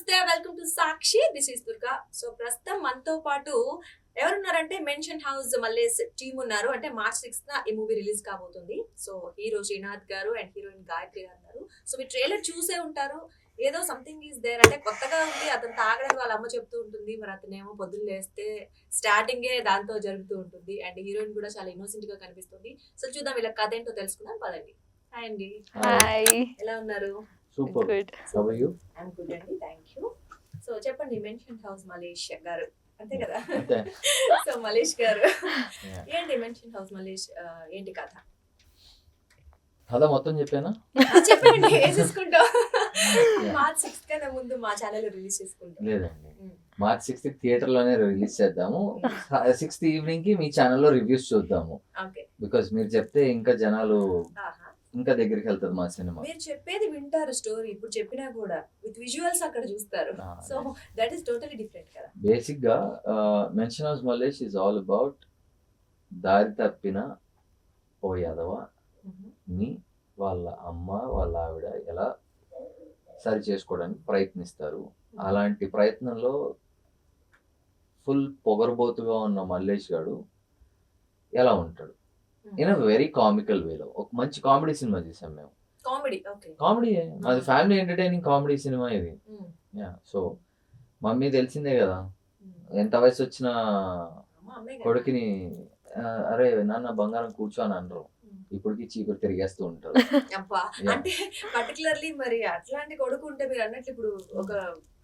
నమస్తే, welcome to Sakshi. This is Durga. So ప్రస్తుతం మనతో పాటు ఎవరున్నారంటే మెన్షన్ హౌస్ మల్లేష్ టీమ్ ఉన్నారు. అంటే మార్చ్ 6th ఈ మూవీ రిలీజ్ కాబోతుంది. సో హీరో శ్రీనాథ్ గారు అండ్ హీరోయిన్ గాయత్రి గారు ఉన్నారు. సో మీరు ట్రైలర్ చూసే ఉంటారు. ఏదో సంథింగ్ ఈస్ దేర్ అంటే కొత్తగా ఉంది. అతను తాగడానికి వాళ్ళ అమ్మ చెప్తూ ఉంటుంది. మరి అతనేమో పొద్దున్న లేస్తే స్టార్టింగే దాంతో జరుగుతూ ఉంటుంది. అండ్ హీరోయిన్ కూడా చాలా ఇన్నోసెంట్ గా కనిపిస్తుంది. సో చూద్దాం వీళ్ళ కథ ఏంటో తెలుసుకుందాం పదండి. హాయ్ అండి, హాయ్. ఎలా ఉన్నారు? Super. Good. How are you? I'm good అండి, థ్యాంక్ యూ. సో చెప్పండి, మెన్షన్ హౌస్ మలేష్ గారు అంతే కదా? అంతే. సో మలేష్ గారు Yeah. ఏంటి మెన్షన్ హౌస్ మలేష్, ఏంటి కథ? కథ మొత్తం చెప్పానా? చెప్పండి, వేసేసుకుంటాం. Yeah. మార్చ్ 6th కన్నా ముందు మా ఛానల్ రిలీజ్ చేసుకుంటాం. లేదండి, Mm. మార్చ్ 6th థియేటర్ లోనే రిలీజ్ చేద్దాము. 6th ఈవినింగ్ కి మీ ఛానల్లో రివ్యూస్ చూద్దాము. ఓకే. బికాస్ మీరు చెప్తే ఇంకా జనాలు ఆహా. ఇంకా దగ్గరికి వెళ్తుంది మా సినిమా. మీరు చెప్పేది వింటారు స్టోరీ, ఇప్పుడు చెప్పినా కూడా విత్ విజువల్స్ అక్కడ చూస్తారు. Ah, so that is totally different కదా. బేసిక్ గా mansion house Mallesh is all about దారి తప్పిన ఓ యాదవ ని వాళ్ళ అమ్మ వాళ్ళ ఆవిడ ఎలా సరి చేసుకోవడానికి ప్రయత్నిస్తారు. అలాంటి ప్రయత్నంలో ఫుల్ పొగరబోతుగా ఉన్న మల్లేష్ గారు ఎలా ఉంటాడు ఇన్ అ వెరీ కామికల్ వేలో. ఒక మంచి కామెడీ సినిమా చేసాం మేము. కామెడీ. ఓకే. కామెడీ, మాది ఫ్యామిలీ ఎంటర్టైనింగ్ కామెడీ సినిమా ఇది. సో మమ్మీ తెలిసిందే కదా, ఎంత వయసు వచ్చిన కొడుకుని అరే నాన్న బంగారం కూర్చో అని అనరు. ఇప్పటికి చీపురు తిరిగేస్తూ ఉంటారు. అబ్బా, Yeah. అంటే పర్టికులర్లీ మరి అట్లాంటి కొడుకు ఉంటే మీరు అన్నట్లు ఇప్పుడు ఒక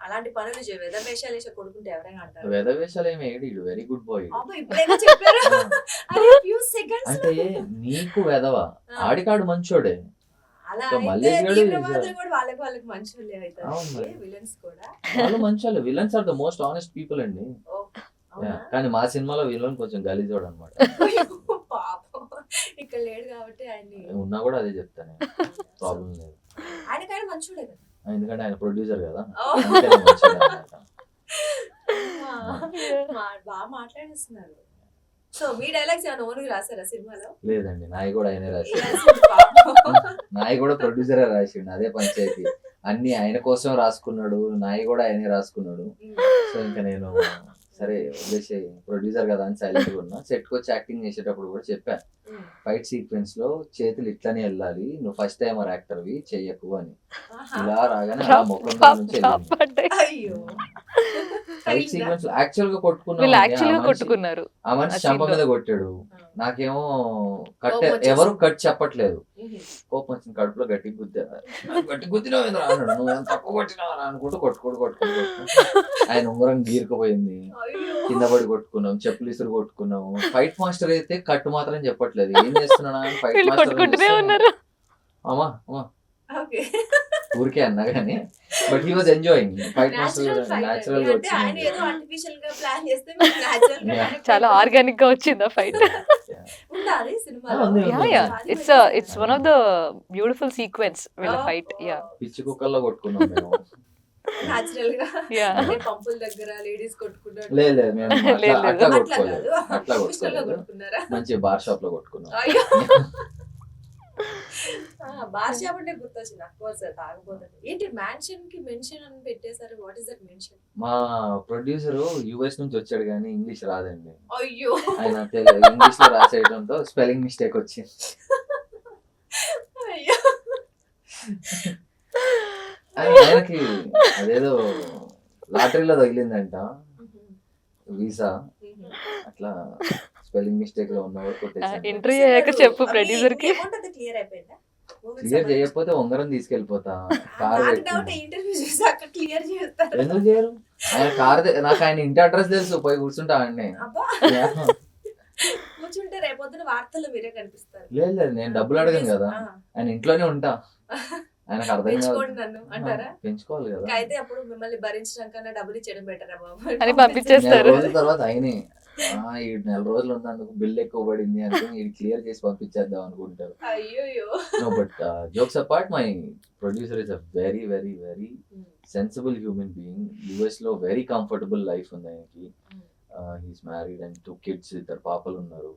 అలాంటి పనులు వేషాలు వేసే కొడుకుంటే ఎవరైనా అంటారు. వేదవేషాలు ఏమి ఏడు, వెరీ గుడ్ బాయ్. అబ్బా, ఇప్పుడేగా చెప్పారు. అదే few seconds. అంటే నీకు వెదవ, ఆడికాడు మంచోడే. అలా సో అయితే మల్లేష్ గారు తీవ్రవాదులు కూడా వాళ్ళకి మంచోళ్ళే అవుతారు. అవును మరి. విలన్స్ కూడా. వాళ్ళు మంచోళ్ళే. Villains are the most honest people అండి. ఓ, అవునా? కానీ మా సినిమాలో విలన్ కొంచెం గలీజోడు అనమాట. అయ్యో, పాపం. ఇక్కడ లేడు కాబట్టి ఆయన్ని ఉన్నా కూడా అదే చెప్తాను, ప్రాబ్లం లేదు. ఆయనకైనా మంచోడే కదా. ఎందుకంటే ఆయన ప్రొడ్యూసర్ కదా. ఓ. అందుకనే మంచోడే అన్నమాట. బాగా మాట్లాడేస్తున్నారు. సో మీ డైలాగ్స్ ఏమైనా ఓన్గా రాసారా సినిమాలో? లేదండి, నాయి కూడా ఆయనే రాసి, పాపం. నాయి కూడా ప్రొడ్యూసరే రాసిండు. అదే పంచాయతీ, అన్ని ఆయన కోసం రాసుకున్నాడు, నాయి కూడా ఆయనే రాసుకున్నాడు. సో ఇంకా నేను సరే వదిలేసే, ప్రొడ్యూసర్ కదా అని సైలెంట్ గా ఉన్నా. సెట్ కి వచ్చి యాక్టింగ్ చేసేటప్పుడు కూడా చెప్పా, ఫైట్ సీక్వెన్స్ లో చేతులు ఇట్లానే వెళ్ళాలి, నువ్వు ఫస్ట్ టైమర్ యాక్టర్వి, చెయ్యకు అని. ఇలా రాగానే ఆ ముఖం మీద నుంచి వెళ్ళింది. అయ్యో, ఫైట్ సీక్వెన్స్ యాక్చువల్ గా వీళ్ళు యాక్చువల్ గా కొట్టుకున్నాం. కొట్టుకున్నారు. ఆ మనిషి ఆ చంప scene లో. మీద కొట్టాడు, నాకేమో కట్, కోపం వచ్చేసింది. ఎవరు కట్ చెప్పట్లేదు. కోపం వచ్చింది, కడుపులో గట్టి గుద్దా. గట్టి గుద్దినావు ఏంద్రా అన్నాడు. నువ్వు ఎంత తక్కువ కొట్టినావు అనుకుంటూ కొట్టుకుంటూ ఆయన ఉంగరం గీరుకుపోయింది. కింద పడి కొట్టుకున్నాం, చెప్పులు ఇసురు కొట్టుకున్నాము. ఫైట్ మాస్టర్ అయితే కట్ మాత్రం చెప్పట్లేదు, ఏం చేస్తున్నా ఫైట్ వీళ్ళు కొట్టుకుంటూనే ఉన్నారు. అమ్మా అమ్మా ఓకే. ఊరికే అన్నా కానీ, but he was enjoying. Fight master natural గా అంటే ఆయన వచ్చింది. ఏదో ఆర్టిఫిషియల్ గా ప్లాన్ చేస్తే మీకు natural గా Yeah. connect చాలా అయిపోతుంది. ఆర్గానిక్ గా వచ్చింది ఆ ఫైట్. ఉందా అది సినిమాలో? ఉంది, యా ఉంది. Yeah, it's one of the beautiful sequence వీళ్ళ ఫైట్. యా పిచ్చి కుక్కల్లో కొట్టుకున్నాం మేము. నాచురల్ గా. యా. అంటే పంపుల దగ్గర లేడీస్ కొట్టుకున్నారు. లేదు లేదు, మేము అట్లా లేదు, అట్లా లేదు. అట్లా కొట్టుకోలేదు, కాదు, అట్లా Professional గా కొట్టుకోలేదు. కొట్టుకున్నారా? మంచి బార్ షాప్ లో కొట్టుకున్నాం. అయ్యో. బార్ షాప్ అంటే గుర్తొచ్చింది, అఫ్ కోర్స్ తాగబోతుంది. ఏంటి మ్యాన్షన్ కి మెన్షన్ అని పెట్టేశారు? What is that mention? మా ప్రొడ్యూసర్ యుఎస్ నుంచి వచ్చాడు కానీ ఇంగ్లీష్ రాదండి. అయ్యో. ఆయన ఇంగ్లీష్ లో రాసేయడంతో స్పెల్లింగ్ మిస్టేక్ వచ్చింది. అయ్యో. ఆయనకి అదేదో లాటరీలో తగిలిందంట వీసా, అట్లా స్పెల్లింగ్ మిస్టేక్ లో ఉన్నవాడు కొట్టేసాను. ఇంటర్వ్యూ అయ్యాక చెప్పు ప్రొడ్యూసర్ కి. క్లియర్ అయిపోయిందా? క్లియర్ చేయకపోతే ఉంగరం తీసుకెళ్ళిపోతా. కార్ నాకు డౌట్, ఇంటర్వ్యూ చూసాక క్లియర్ చేస్తారు. ఎందుకు చేయరు? ఆయన కార్ నాకు ఆయన ఇంటి అడ్రస్ తెలుసు, పోయి కూర్చుంటా అండి. అబ్బా, కూర్చుంటే రేపొద్దున వార్తల్లో మీరే కనిపిస్తారు. లేదు లేదు, నేను డబ్బులు అడగను కదా, ఆయన ఇంట్లోనే ఉంటా. ఆయనకు అర్థం కాదు. పెంచుకోండి నన్ను అంటారా? పెంచుకోవాలి కదా. అయితే అప్పుడు మిమ్మల్ని భరించడం కన్నా డబ్బులు ఇచ్చడం బెటరా బాబు అని పంపించేస్తారు. నెల రోజుల తర్వాత ఆయనే ఈ 4 రోజులు ఉన్నందుకు బిల్ ఎక్కువ పడింది అనుకుని ఇది క్లియర్ చేసి పంపించేద్దాం అనుకుంటారు. అయ్యో. No but jokes apart, my producer is a very very very sensible human being. US లో వెరీ కంఫర్టబుల్ లైఫ్ ఉంది ఆయనకి. హీస్ మ్యారీడ్ అండ్ 2 kids, 2 పాపలు ఉన్నారు.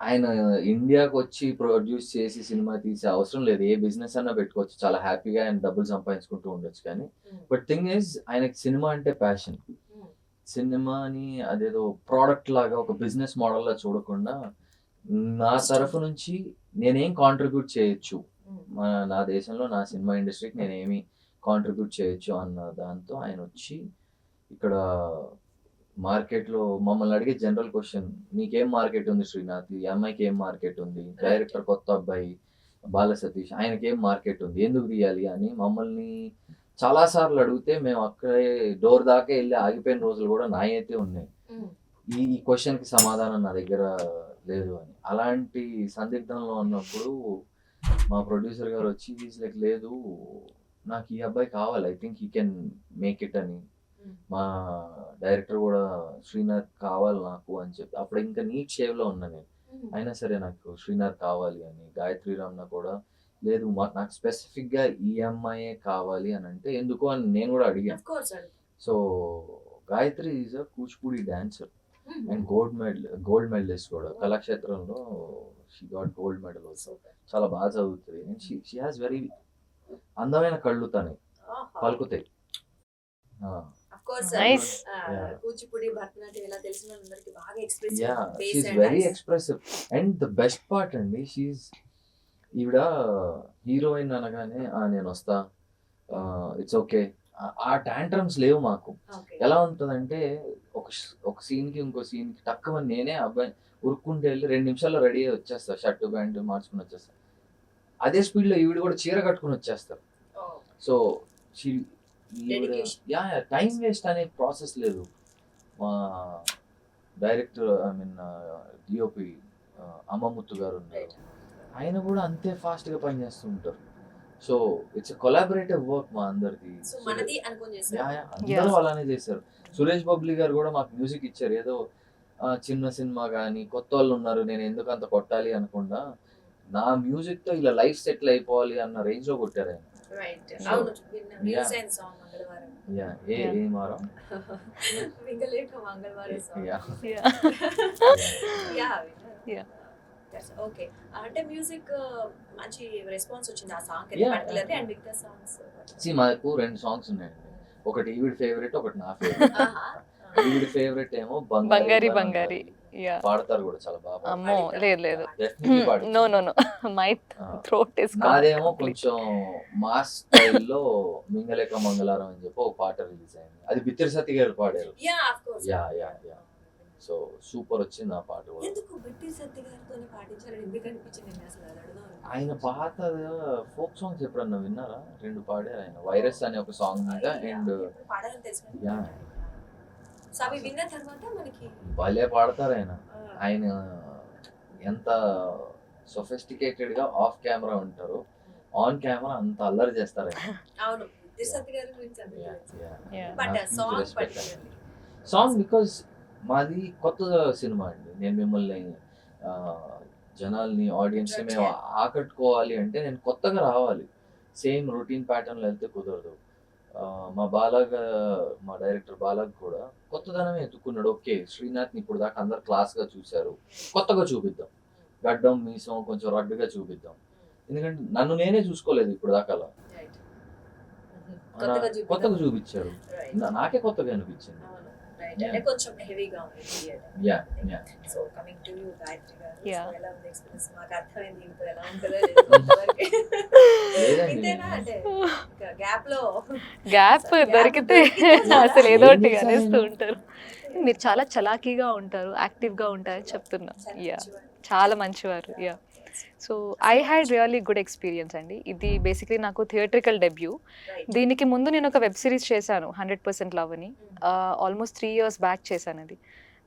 ఆయన ఇండియాకి వచ్చి ప్రొడ్యూస్ చేసి సినిమా తీసే అవసరం లేదు. ఏ బిజినెస్ అన్నా పెట్టుకోవచ్చు. చాలా హ్యాపీగా ఆయన డబ్బులు సంపాదించుకుంటూ ఉండొచ్చు కానీ. బట్ థింగ్ ఈజ్ ఆయనకి సినిమా అంటే ప్యాషన్. సినిమాని అదేదో ప్రోడక్ట్ లాగా ఒక బిజినెస్ మోడల్‌లా చూడకుండా నా తరఫు నుంచి నేనేం కాంట్రిబ్యూట్ చేయొచ్చు. నా దేశంలో నా సినిమా ఇండస్ట్రీకి నేనేమి కాంట్రిబ్యూట్ చేయొచ్చు అన్న దాంతో ఆయనొచ్చి ఇక్కడ మార్కెట్‌లో మమ్మల్ని అడిగే జనరల్ క్వెషన్, "నీకేం మార్కెట్ ఉంది శ్రీనాథ్? ఈ అమ్మాయికి ఏం మార్కెట్ ఉంది? డైరెక్టర్ కొత్త అబ్బాయి బాల సతీష్ ఆయనకేం మార్కెట్ ఉంది? ఎందుకు తీయాలి?" అని మమ్మల్ని చాలా సార్లు అడిగితే మేము అక్కడే డోర్ దాకా వెళ్ళి ఆగిపోయిన రోజులు కూడా నాయైతే ఉన్నాయి. ఈ క్వెషన్‌కి సమాధానం నా దగ్గర లేదు అని. అలాంటి సందిగ్ధంలో ఉన్నప్పుడు మా ప్రొడ్యూసర్ గారు వచ్చి ఈజ్ లైక్, "లేదు నాకు ఈ అబ్బాయి కావాలి. I think he can make it" అని. మా డైరెక్టర్ కూడా శ్రీనాథ్ కావాలి నాకు అని చెప్పి అప్పుడు ఇంకా నీట్ షేవ్‌లో ఉన్నా నేను. అయినా సరే నాకు శ్రీనాథ్ కావాలి అని. గాయత్రి రమణ కూడా లేదు నాకు స్పెసిఫిక్‌గా ఈ అమ్మాయే కావాలి అని అంటే ఎందుకు అని నేను కూడా అడిగాను. So Gayatri is a Kuchipudi dancer and gold medalist కూడా. కళాక్షేత్రంలో she got gold medal also. చాలా బాగా చదువుతుంది. అండ్ షీ హాస్ వెరీ అందమైన కళ్ళు తనకి పలుకుతాయి. Nice. కూచిపూడి భరతనాట్యం ఇలా తెలిసిన వాళ్ళందరికీ బాగా Yeah, she's expressive very expressive. And the best part అండి, ఈవిడ హీరోయిన్ అనగానే నేను వస్తా, ఇట్స్ ఓకే, ఆ టాంట్రమ్స్ లేవు మాకు. ఎలా ఉంటుందంటే ఒక సీన్కి ఇంకో సీన్కి టక్కుమని నేనే అబ్బాయి ఉరుక్కుంటే వెళ్ళి 2 నిమిషాల్లో రెడీ అయ్యి వచ్చేస్తా, షర్ట్ ప్యాంట్ మార్చుకుని వచ్చేస్తా. అదే స్పీడ్లో ఈవిడ కూడా చీర కట్టుకుని వచ్చేస్తారు. సో టైం వేస్ట్ అనే ప్రాసెస్ లేదు. మా డైరెక్టర్ డిఓపి అమ్మముత్తు గారు ఉన్నారు, ఆయన కూడా అంతే ఫాస్ట్గా పనిచేస్తూ ఉంటారు. సో ఇట్స్ కొలాబరేటివ్ వర్క్ మా అందరికి. అందరూ అలానే చేశారు. సురేష్ బబ్లీ గారు కూడా మాకు మ్యూజిక్ ఇచ్చారు. ఏదో చిన్న సినిమా కానీ కొత్త వాళ్ళు ఉన్నారు నేను ఎందుకు అంత కొట్టాలి అనకుండా నా మ్యూజిక్ తో ఇలా లైఫ్ సెటిల్ అయిపోవాలి అన్న రేంజ్ లో కొట్టారు ఆయన. ఓకే, అంటే మ్యూజిక్ మంచి రెస్పాన్స్ వచ్చింది ఆ సాంగ్ కి. అండ్ మిగతా సాంగ్స్ మాకు 2 సాంగ్స్ ఉన్నాయండి. ఒకటి ఈవిడ ఫేవరెట్, ఒకటి నా ఫేవరెట్. ఈవిడ ఫేవరెట్ ఏమో బంగారి బంగారి పాడతారు కూడా చాలా బాగా. అమ్మో లేదు no no no my throat is నాదేమో కొంచెం మాస్ స్టైల్లో మింగలేక మంగళారం అని చెప్పి ఒక పాట రిలీజ్ అయింది. అది బిత్తిరి సత్య గారు పాడారు. సో సూపర్ వచ్చింది ఆ పాట కూడా. ఆయన పాత ఫోక్ సాంగ్స్ ఎప్పుడన్నా విన్నారా? 2 పాడారు ఆయన. వైరస్ అనే ఒక సాంగ్ మీద అండ్ భలే పాడతారు ఆయన. ఆయన ఎంత సొఫిస్టికేటెడ్ గా ఆఫ్ కెమెరా ఉంటారు, ఆన్ కెమెరా అంత అల్లరి చేస్తారు సాంగ్. బికాస్ మాది కొత్త సినిమా అండి. నేను మిమ్మల్ని జనాల్ని ఆడియన్స్ని మేము ఆకట్టుకోవాలి అంటే నేను కొత్తగా రావాలి. సేమ్ రొటీన్ ప్యాటర్న్లో వెళ్తే కుదరదు. మా మా డైరెక్టర్ బాలాగ్ కూడా కొత్తదనమే ఎత్తుకున్నాడు. ఓకే, శ్రీనాథ్ని ఇప్పుడు దాకా అందరు క్లాస్గా చూశారు, కొత్తగా చూపిద్దాం, గడ్డం మీసం కొంచెం రగ్గుగా చూపిద్దాం. ఎందుకంటే నన్ను నేనే చూసుకోలేదు ఇప్పుడు దాకా, అలా కొత్తగా చూపించారు. నాకే కొత్తగా అనిపించింది. కొంచెం హెవీగా ఉంది. So coming to you Gayatri గారు, ఎలా ఉంది ఎక్స్‌పీరియన్స్? మాకు అర్థమైంది ఇప్పుడు ఎలా ఉంటుందో ఇంతేనా అంటే గ్యాప్ దొరికితే అసలు ఏదో ఒకటి అనేస్తూ ఉంటారు. మీరు చాలా చలాకీగా ఉంటారు, యాక్టివ్గా ఉంటారని చెప్తున్నా. చాలా మంచివారు. So I had really good experience అండి. ఇది బేసిక్లీ నాకు థియేట్రికల్ డెబ్యూ. దీనికి ముందు నేను ఒక వెబ్ సిరీస్ చేశాను 100% లవ్ అని. ఆల్మోస్ట్ 3 years బ్యాక్ చేశాను అది.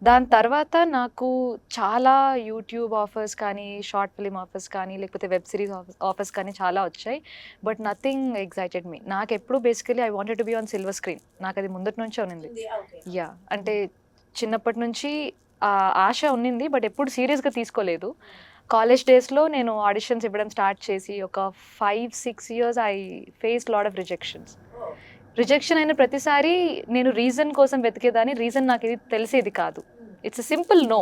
దాని తర్వాత నాకు చాలా యూట్యూబ్ ఆఫర్స్ కానీ, షార్ట్ ఫిలిం ఆఫర్స్ కానీ, లేకపోతే వెబ్ సిరీస్ ఆఫర్స్ కానీ చాలా వచ్చాయి. But nothing excited me. నాకు ఎప్పుడు basically I wanted to be on silver screen. నాకు అది ముందటి నుంచే ఉన్నింది. అంటే చిన్నప్పటి నుంచి ఆశ ఉన్నింది, బట్ ఎప్పుడు సీరియస్గా తీసుకోలేదు. కాలేజ్ డేస్లో నేను ఆడిషన్స్ ఇవ్వడం స్టార్ట్ చేసి ఒక 5-6 years I face lot of rejection అయిన ప్రతిసారి నేను రీజన్ కోసం వెతికేదాన్ని. రీజన్ నాకు ఇది తెలిసేది కాదు. It's simple no.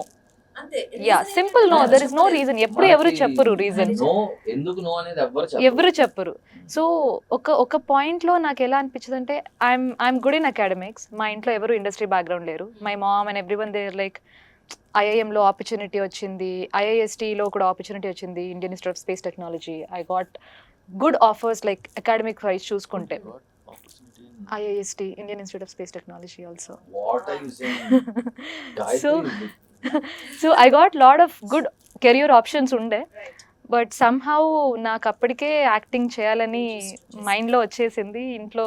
అంతే యా Reason సింపుల్ నో, ఏంటంటే దెర్ ఇస్ నో చెప్పలేదు. రీజన్. ఎప్పుడు ఎవరు చెప్పరు రీజన్, నో ఎందుకు నో అనేది ఎవరు చెప్పరు. సో ఒక పాయింట్ లో నాకు ఎలా అనిపించదు అంటే ఐఎమ్ గుడ్ ఇన్ అకాడమిక్స్. మా ఇంట్లో ఎవరు ఇండస్ట్రీ బ్యాక్గ్రౌండ్ లేరు. My mom and everyone there like ఐఐఎంలో ఆపర్చునిటీ వచ్చింది, ఐఐఎస్టీలో కూడా ఆపర్చునిటీ వచ్చింది, Indian Institute of Space Technology. I got good offers like academic wise చూసుకుంటే. IIST, Indian Institute of Space Technology also. What are you saying? So I got lot of good career options unde, Right. But somehow నాకు అప్పటికే acting చేయాలని మైండ్లో వచ్చేసింది. ఇంట్లో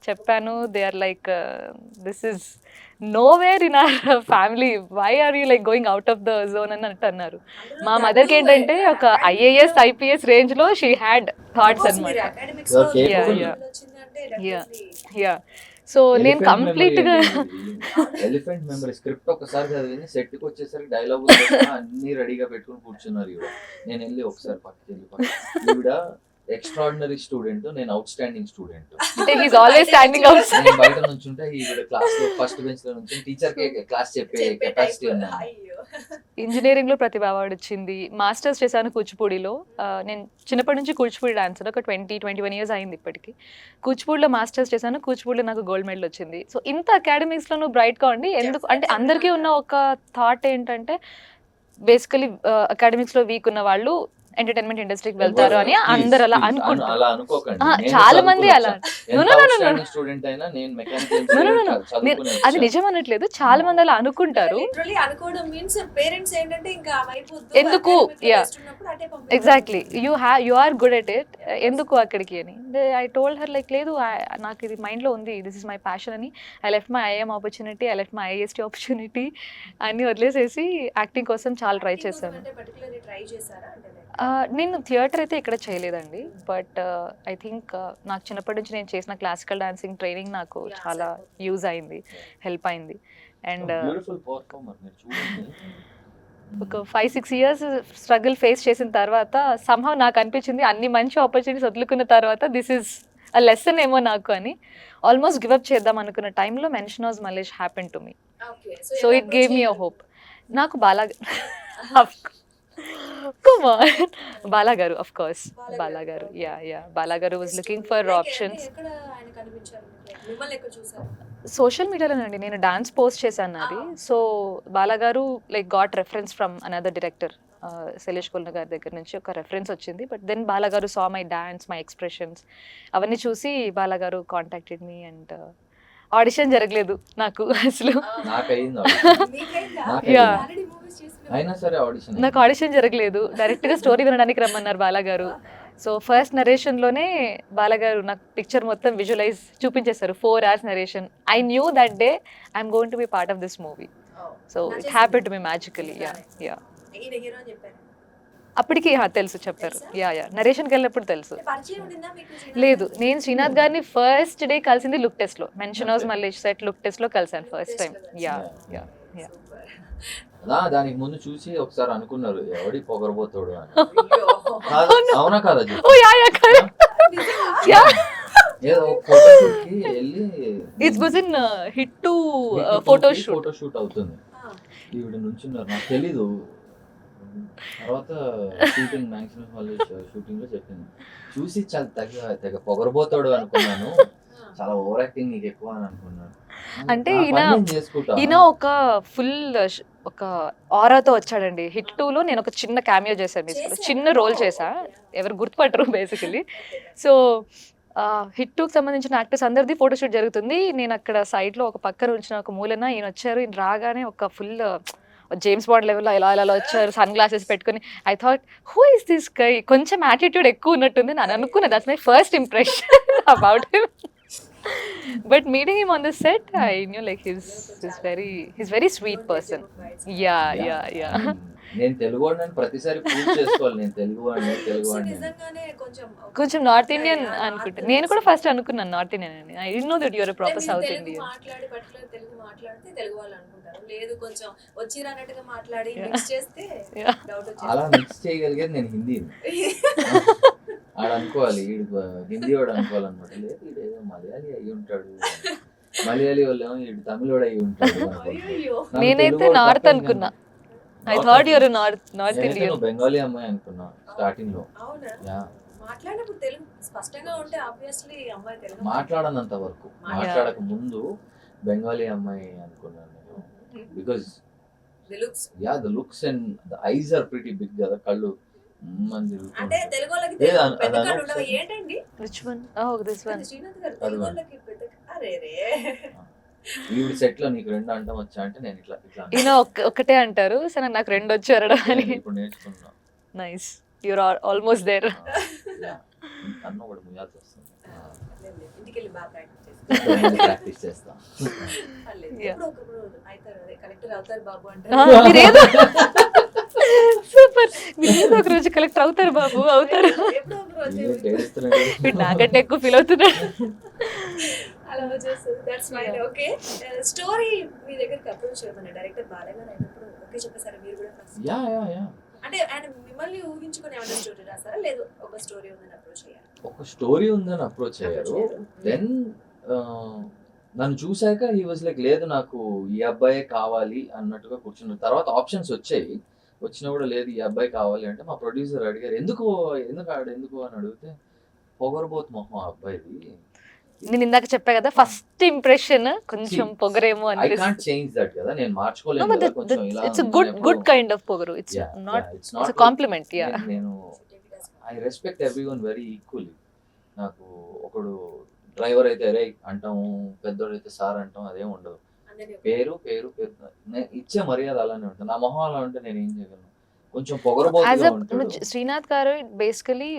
చెప్పాను, they are like this is nowhere in our family, why are you like going out of the zone అని అన్నారు. మా మదర్కి ఏంటంటే ఒక IAS IPS రేంజ్లో షీ హ్యాడ్ థాట్స్ అనమాట. యా సో నేను కంప్లీట్గా ఎలిఫెంట్ మెమరీ స్క్రిప్ట్ ఒకసారి చదివింది, సెట్ కి వచ్చేసరికి డైలాగ్ అన్ని రెడీగా పెట్టుకుని కూర్చున్నారు. ఈవిడ నేను వెళ్ళి ఒకసారి పక్కకి ఈవిడ ఎక్స్ట్రాడినరీ స్టూడెంట్, నేను అవుట్ స్టాండింగ్ స్టూడెంట్. అంటే he is always standing out. నేను బయట నుంచుంటే ఈవిడ క్లాస్ లో ఫస్ట్ బెంచ్ లో నుంచి టీచర్ కి క్లాస్ చెప్పే కెపాసిటీ ఉన్నాను. ఇంజనీరింగ్ లో ప్రతిభ అవార్డు వచ్చింది. మాస్టర్స్ చేశాను కూచిపూడిలో. నేను చిన్నప్పటి నుంచి కూచిపూడి డాన్సర్, ఒక 20-21 ఇయర్స్ అయింది ఇప్పటికి. కూచిపూడిలో మాస్టర్స్ చేశాను, కూచిపూడిలో నాకు గోల్డ్ మెడల్ వచ్చింది. సో ఇంత అకాడమిక్స్ లో నువ్వు బ్రైట్ గా ఉండి ఎందుకు అంటే అందరికీ ఉన్న ఒక థాట్ ఏంటంటే బేసికలీ అకాడమిక్స్ లో వీక్ ఉన్న వాళ్ళు ఎంటర్టైన్మెంట్ ఇండస్ట్రీకి వెళ్తారు అని అందరు అలా అనుకుంటారు. చాలా మంది అలా. అది నిజం అనట్లేదు, చాలా మంది అలా అనుకుంటారు. ఎందుకు exactly you are good at it, ఎందుకు అక్కడికి అని. ఐ టోల్డ్ హర్ లైక్ లేదు నాకు ఇది మైండ్ లో ఉంది, దిస్ ఇస్ మై ప్యాషన్ అని. I left my IIM opportunity, I left my IIST opportunity అన్ని వదిలేసేసి యాక్టింగ్ కోసం చాలా ట్రై చేశాను. నేను థియేటర్ అయితే ఇక్కడ చేయలేదండి, బట్ ఐ థింక్ నాకు చిన్నప్పటి నుంచి నేను చేసిన క్లాసికల్ డాన్సింగ్ ట్రైనింగ్ నాకు చాలా యూజ్ అయింది, హెల్ప్ అయింది. అండ్ ఒక 5-6 ఇయర్స్ స్ట్రగుల్ ఫేస్ చేసిన తర్వాత సమ్హౌ నాకు అనిపించింది అన్ని మంచి ఆపర్చునిటీస్ వదులుకున్న తర్వాత దిస్ ఈజ్ అ లెసన్ ఏమో నాకు అని. ఆల్మోస్ట్ గివప్ చేద్దాం అనుకున్న టైంలో Mention house Mallesh happen to me. So it gave me a hope. నాకు బాలాగారు ఆఫ్ కోర్స్, బాలాగారు యా బాలాగారు was looking for options. Social మీడియాలోనండి, నేను డాన్స్ పోస్ట్ చేశాను అది. సో బాలాగారు like got reference from another director Shailesh Kolanu గారి దగ్గర నుంచి ఒక రెఫరెన్స్ వచ్చింది. బట్ దెన్ బాలాగారు saw my dance, my expressions అవన్నీ చూసి బాలాగారు కాంటాక్టెడ్ మీ. అండ్ ఆడిషన్ జరగలేదు నాకు అసలు, నాకు ఆడిషన్ జరగలేదు, డైరెక్ట్గా స్టోరీ వినడానికి రమ్మన్నారు బాలాగారు. సో ఫస్ట్ నరేషన్లోనే బాలాగారు నాకు పిక్చర్ మొత్తం విజువలైజ్ చూపించేశారు, 4 hours narration. I knew that day I'm going to be part of this movie. So it happen to me magically. Yeah అప్పటికి తెలుసు, చెప్పారు. యా నరేషన్కి వెళ్ళినప్పుడు తెలుసు. లేదు, నేను శ్రీనాథ్ గారిని ఫస్ట్ డే కలిసింది లుక్ టెస్ట్ లో, mansion house Mallesh set look test లో కలిసాను ఫస్ట్ టైం. యా దానికి ముందు చూసి ఒకసారి అనుకున్నారు ఎవడి పొగరబోతాడు అని. అవునా కాదా? ఏదో ఫోటోషూట్కి వెళ్ళి it was in hit 2 photoshoot అవుతుంది. ఈవిడ నుంచున్నారు, నాకు తెలీదు. తర్వాత షూటింగ్ మ్యాక్సిమం మల్లేష్ షూటింగ్ లో చెప్పింది, చూసి చాలా తెగ పొగరబోతాడు అనుకున్నాను, చాలా ఓవర్ యాక్టింగ్ నీకు ఎక్కువ అని అనుకున్నాను. అంటే ఈయన ఒక ఫుల్ ఒక ఆరాతో వచ్చాడండి. హిట్ 2లో నేను ఒక చిన్న క్యామియో చేశాను, చిన్న రోల్ చేశా, ఎవరు గుర్తుపట్టరు బేసికలీ. సో హిట్ 2కి సంబంధించిన యాక్టర్స్ అందరిది ఫోటోషూట్ జరుగుతుంది. నేను అక్కడ సైడ్లో ఒక పక్కన ఉంచిన ఒక మూలన ఈయన వచ్చారు. ఈయన రాగానే ఒక ఫుల్ జేమ్స్ బాండ్ లెవెల్లో ఇలా వచ్చారు, సన్ గ్లాసెస్ పెట్టుకుని. I thought who is this guy, కొంచెం యాటిట్యూడ్ ఎక్కువ ఉన్నట్టుంది నేను అనుకున్నా. That's my first impression about him. But meeting him on the set, I knew like he's very sweet person. Yeah. నేను తెలుగు వాడిని ప్రతిసారి ప్రూవ్ చేసుకోవాలి, నేను తెలుగు వాడిని. కొంచెం నార్త్ ఇండియన్ అనుకుంటా. నేను కూడా ఫస్ట్ అనుకున్నాను నార్త్ ఇండియన్ అని. I didn't know that you are a proper south Indian. మాట్లాడి పర్టిక్యులర్ తెలుగు మాట్లాడితే తెలుగు వాళ్ళు అనుకుంటారు, లేదు కొంచెం వచ్చి రానట్టుగా మాట్లాడి మిక్స్ చేస్తే డౌట్ వచ్చేది. అలా మిక్స్ చేయగలిగేది నేను హిందీ. ఆడ అనుకోవాలి హిందీ వాడు అనుకోవాలన్నమాట. లేదు ఈడేదో మలయాళీ అయ్యి ఉంటాడు, మలయాళీ వాళ్ళు ఏమో ఈడు తమిళ వాడు అయ్యి ఉంటాడు. నేనైతే నార్త్ అనుకున్నా. ఐ థాట్ యూర్ నార్త్ నేనైతే ఇండియన్. నువ్వు బెంగాలీ అమ్మాయి అనుకున్నా స్టార్టింగ్ లో. అవునా? యా, మాట్లాడినప్పుడు తెలుగు స్పష్టంగా ఉంటే ఆబ్వియస్లీ అమ్మాయి తెలుగు మాట్లాడనంత వరకు, మాట్లాడక ముందు బెంగాలీ అమ్మాయి అనుకున్నాను నేను. Because The looks. The looks and the eyes are pretty big కదా, కళ్ళు అని తిరుగుతూ అంటే ఉంటాయి. తెలుగు వాళ్ళకి ఏ, పెద్ద అది కళ్ళు ఉండవు ఒకసారి- ఏంటండి? Which one? Oh this one. Srinath గారు అది తెలుగు one. వాళ్ళకి పెద్ద అరే రే ఈవిడ సెట్ లో నీకు 2 అంటం వచ్చా అంటే నేను ఇట్లా ఇట్లా ఈయన ఒకటే అంటారు, సరే నాకు 2 వచ్చారడా అని. నేను ఇప్పుడు నేర్చుకున్నా. Nice, you're almost there. అన్న కూడా ముయాల్సి వస్తుంది. ఇంటికి వెళ్ళి బాగా ప్రాక్టీస్ ప్రాక్టీస్ చేస్తా. Yeah. ఎప్పుడు అవుతారు అదే కలెక్టర్ అవుతారు బాబు అంటే మీరేదో సూపర్, మీరేదో ఒక రోజు కలెక్టర్ అవుతారు బాబు, అవుతారు. ఎప్పుడో ఒక రోజు ఏంటి ఏడుస్తున్నాడు? వీడు నాకంటే ఎక్కువ ఫీల్ అవుతున్నాడు. అలా వచ్చేస్తుంది. That's fine. Yeah. Okay, story మీ దగ్గరికి అప్రోచ్ చేయమని డైరెక్టర్ బాలయ్య గారు అయినప్పుడు ఓకే చెప్పేసారు మీరు కూడా ఫస్ట్? యా యా యా అంటే ఆయన మిమ్మల్ని ఊహించుకుని ఏమైనా స్టోరీ రాసారా లేదు ఒక స్టోరీ ఉందని అప్రోచ్ అయ్యారు? ఒక స్టోరీ ఉందని అప్రోచ్ అయ్యారు. దెన్ నన్ను చూశాక హీ వాజ్ లైక్ లేదు నాకు ఈ అబ్బాయే కావాలి అన్నట్టుగా కూర్చున్నారు. తర్వాత ఆప్షన్స్ వచ్చాయి, వచ్చినా కూడా లేదు ఈ అబ్బాయి కావాలి అంటే మా ప్రొడ్యూసర్ అడిగారు ఎందుకు ఎందుకు అని అడిగితే పొగరబోతు మొహం ఆ అబ్బాయిది. నేను ఇందాక చెప్పా కదా, ఫస్ట్ ఇంప్రెషన్ కొంచెం పొగరేమో ఐ కాంట్ అనిపిస్తుంది. చేంజ్ దట్ కదా, నేను మార్చుకోలేను కదా, కొంచెం ఇలా ఇట్స్ అనుకున్నప్పుడు- గుడ్ కైండ్ ఆఫ్ పొగరు. It's Yeah, not yeah, it's it's not compliment. Yeah, నేను I respect everyone very equally. నాకు ఒకడు డ్రైవర్ అయితే రే అంటాం, పెద్దోడు అయితే సార్ అంటాం, అదేం ఉండదు. అందరినీ పేరు పేరు పేరు నేను ఇచ్చే మర్యాద అలానే ఉంటుంది. నా మొహం అలా ఉంటే నేను ఏం చేయగలను? కొంచెం పొగరబోతుగా ఉంటాడు. శ్రీనాథ్ గారు బేసికలీ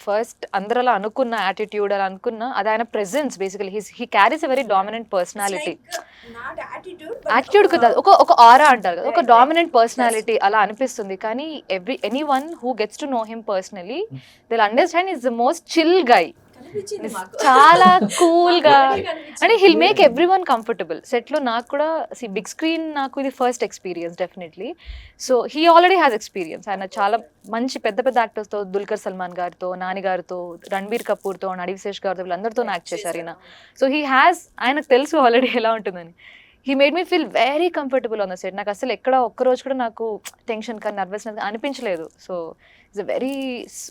ఫస్ట్ అందరు అలా అనుకున్న యాటిట్యూడ్ అలా అనుకున్న అది ఆయన presence. Basically he carries a very dominant personality. Not attitude attitude కదా, ఒక ఆరా అంటారు కదా, ఒక డామినెంట్ పర్సనాలిటీ అలా అనిపిస్తుంది. కానీ anyone who gets to know him personally they will understand is the most chill guy. కనిపించింది మాకు. చాలా కూల్ గా కనిపించింది. అంటే he'll make every one comfortable. Set లో నాకు కూడా బిగ్ స్క్రీన్ నాకు ఇది first experience definitely. So he already has experience. ఆయన చాలా మంచి పెద్ద పెద్ద యాక్టర్స్ తో, దుల్కర్ సల్మాన్ గారితో, నాని గారితో, రణబీర్ కపూర్ తో, నడి విశేష్ గారితో, వీళ్ళందరితో యాక్ట్ చేశారు ఈయన. సో హీ హ్యాస్, ఆయనకు తెలుసు ఆల్రెడీ ఎలా ఉంటుందని. He made me feel very comfortable on the set. నాకు అసలు ఎక్కడ ఒక్కరోజు కూడా నాకు టెన్షన్ కానీ నర్వస్నెస్ అనిపించలేదు. So it's a very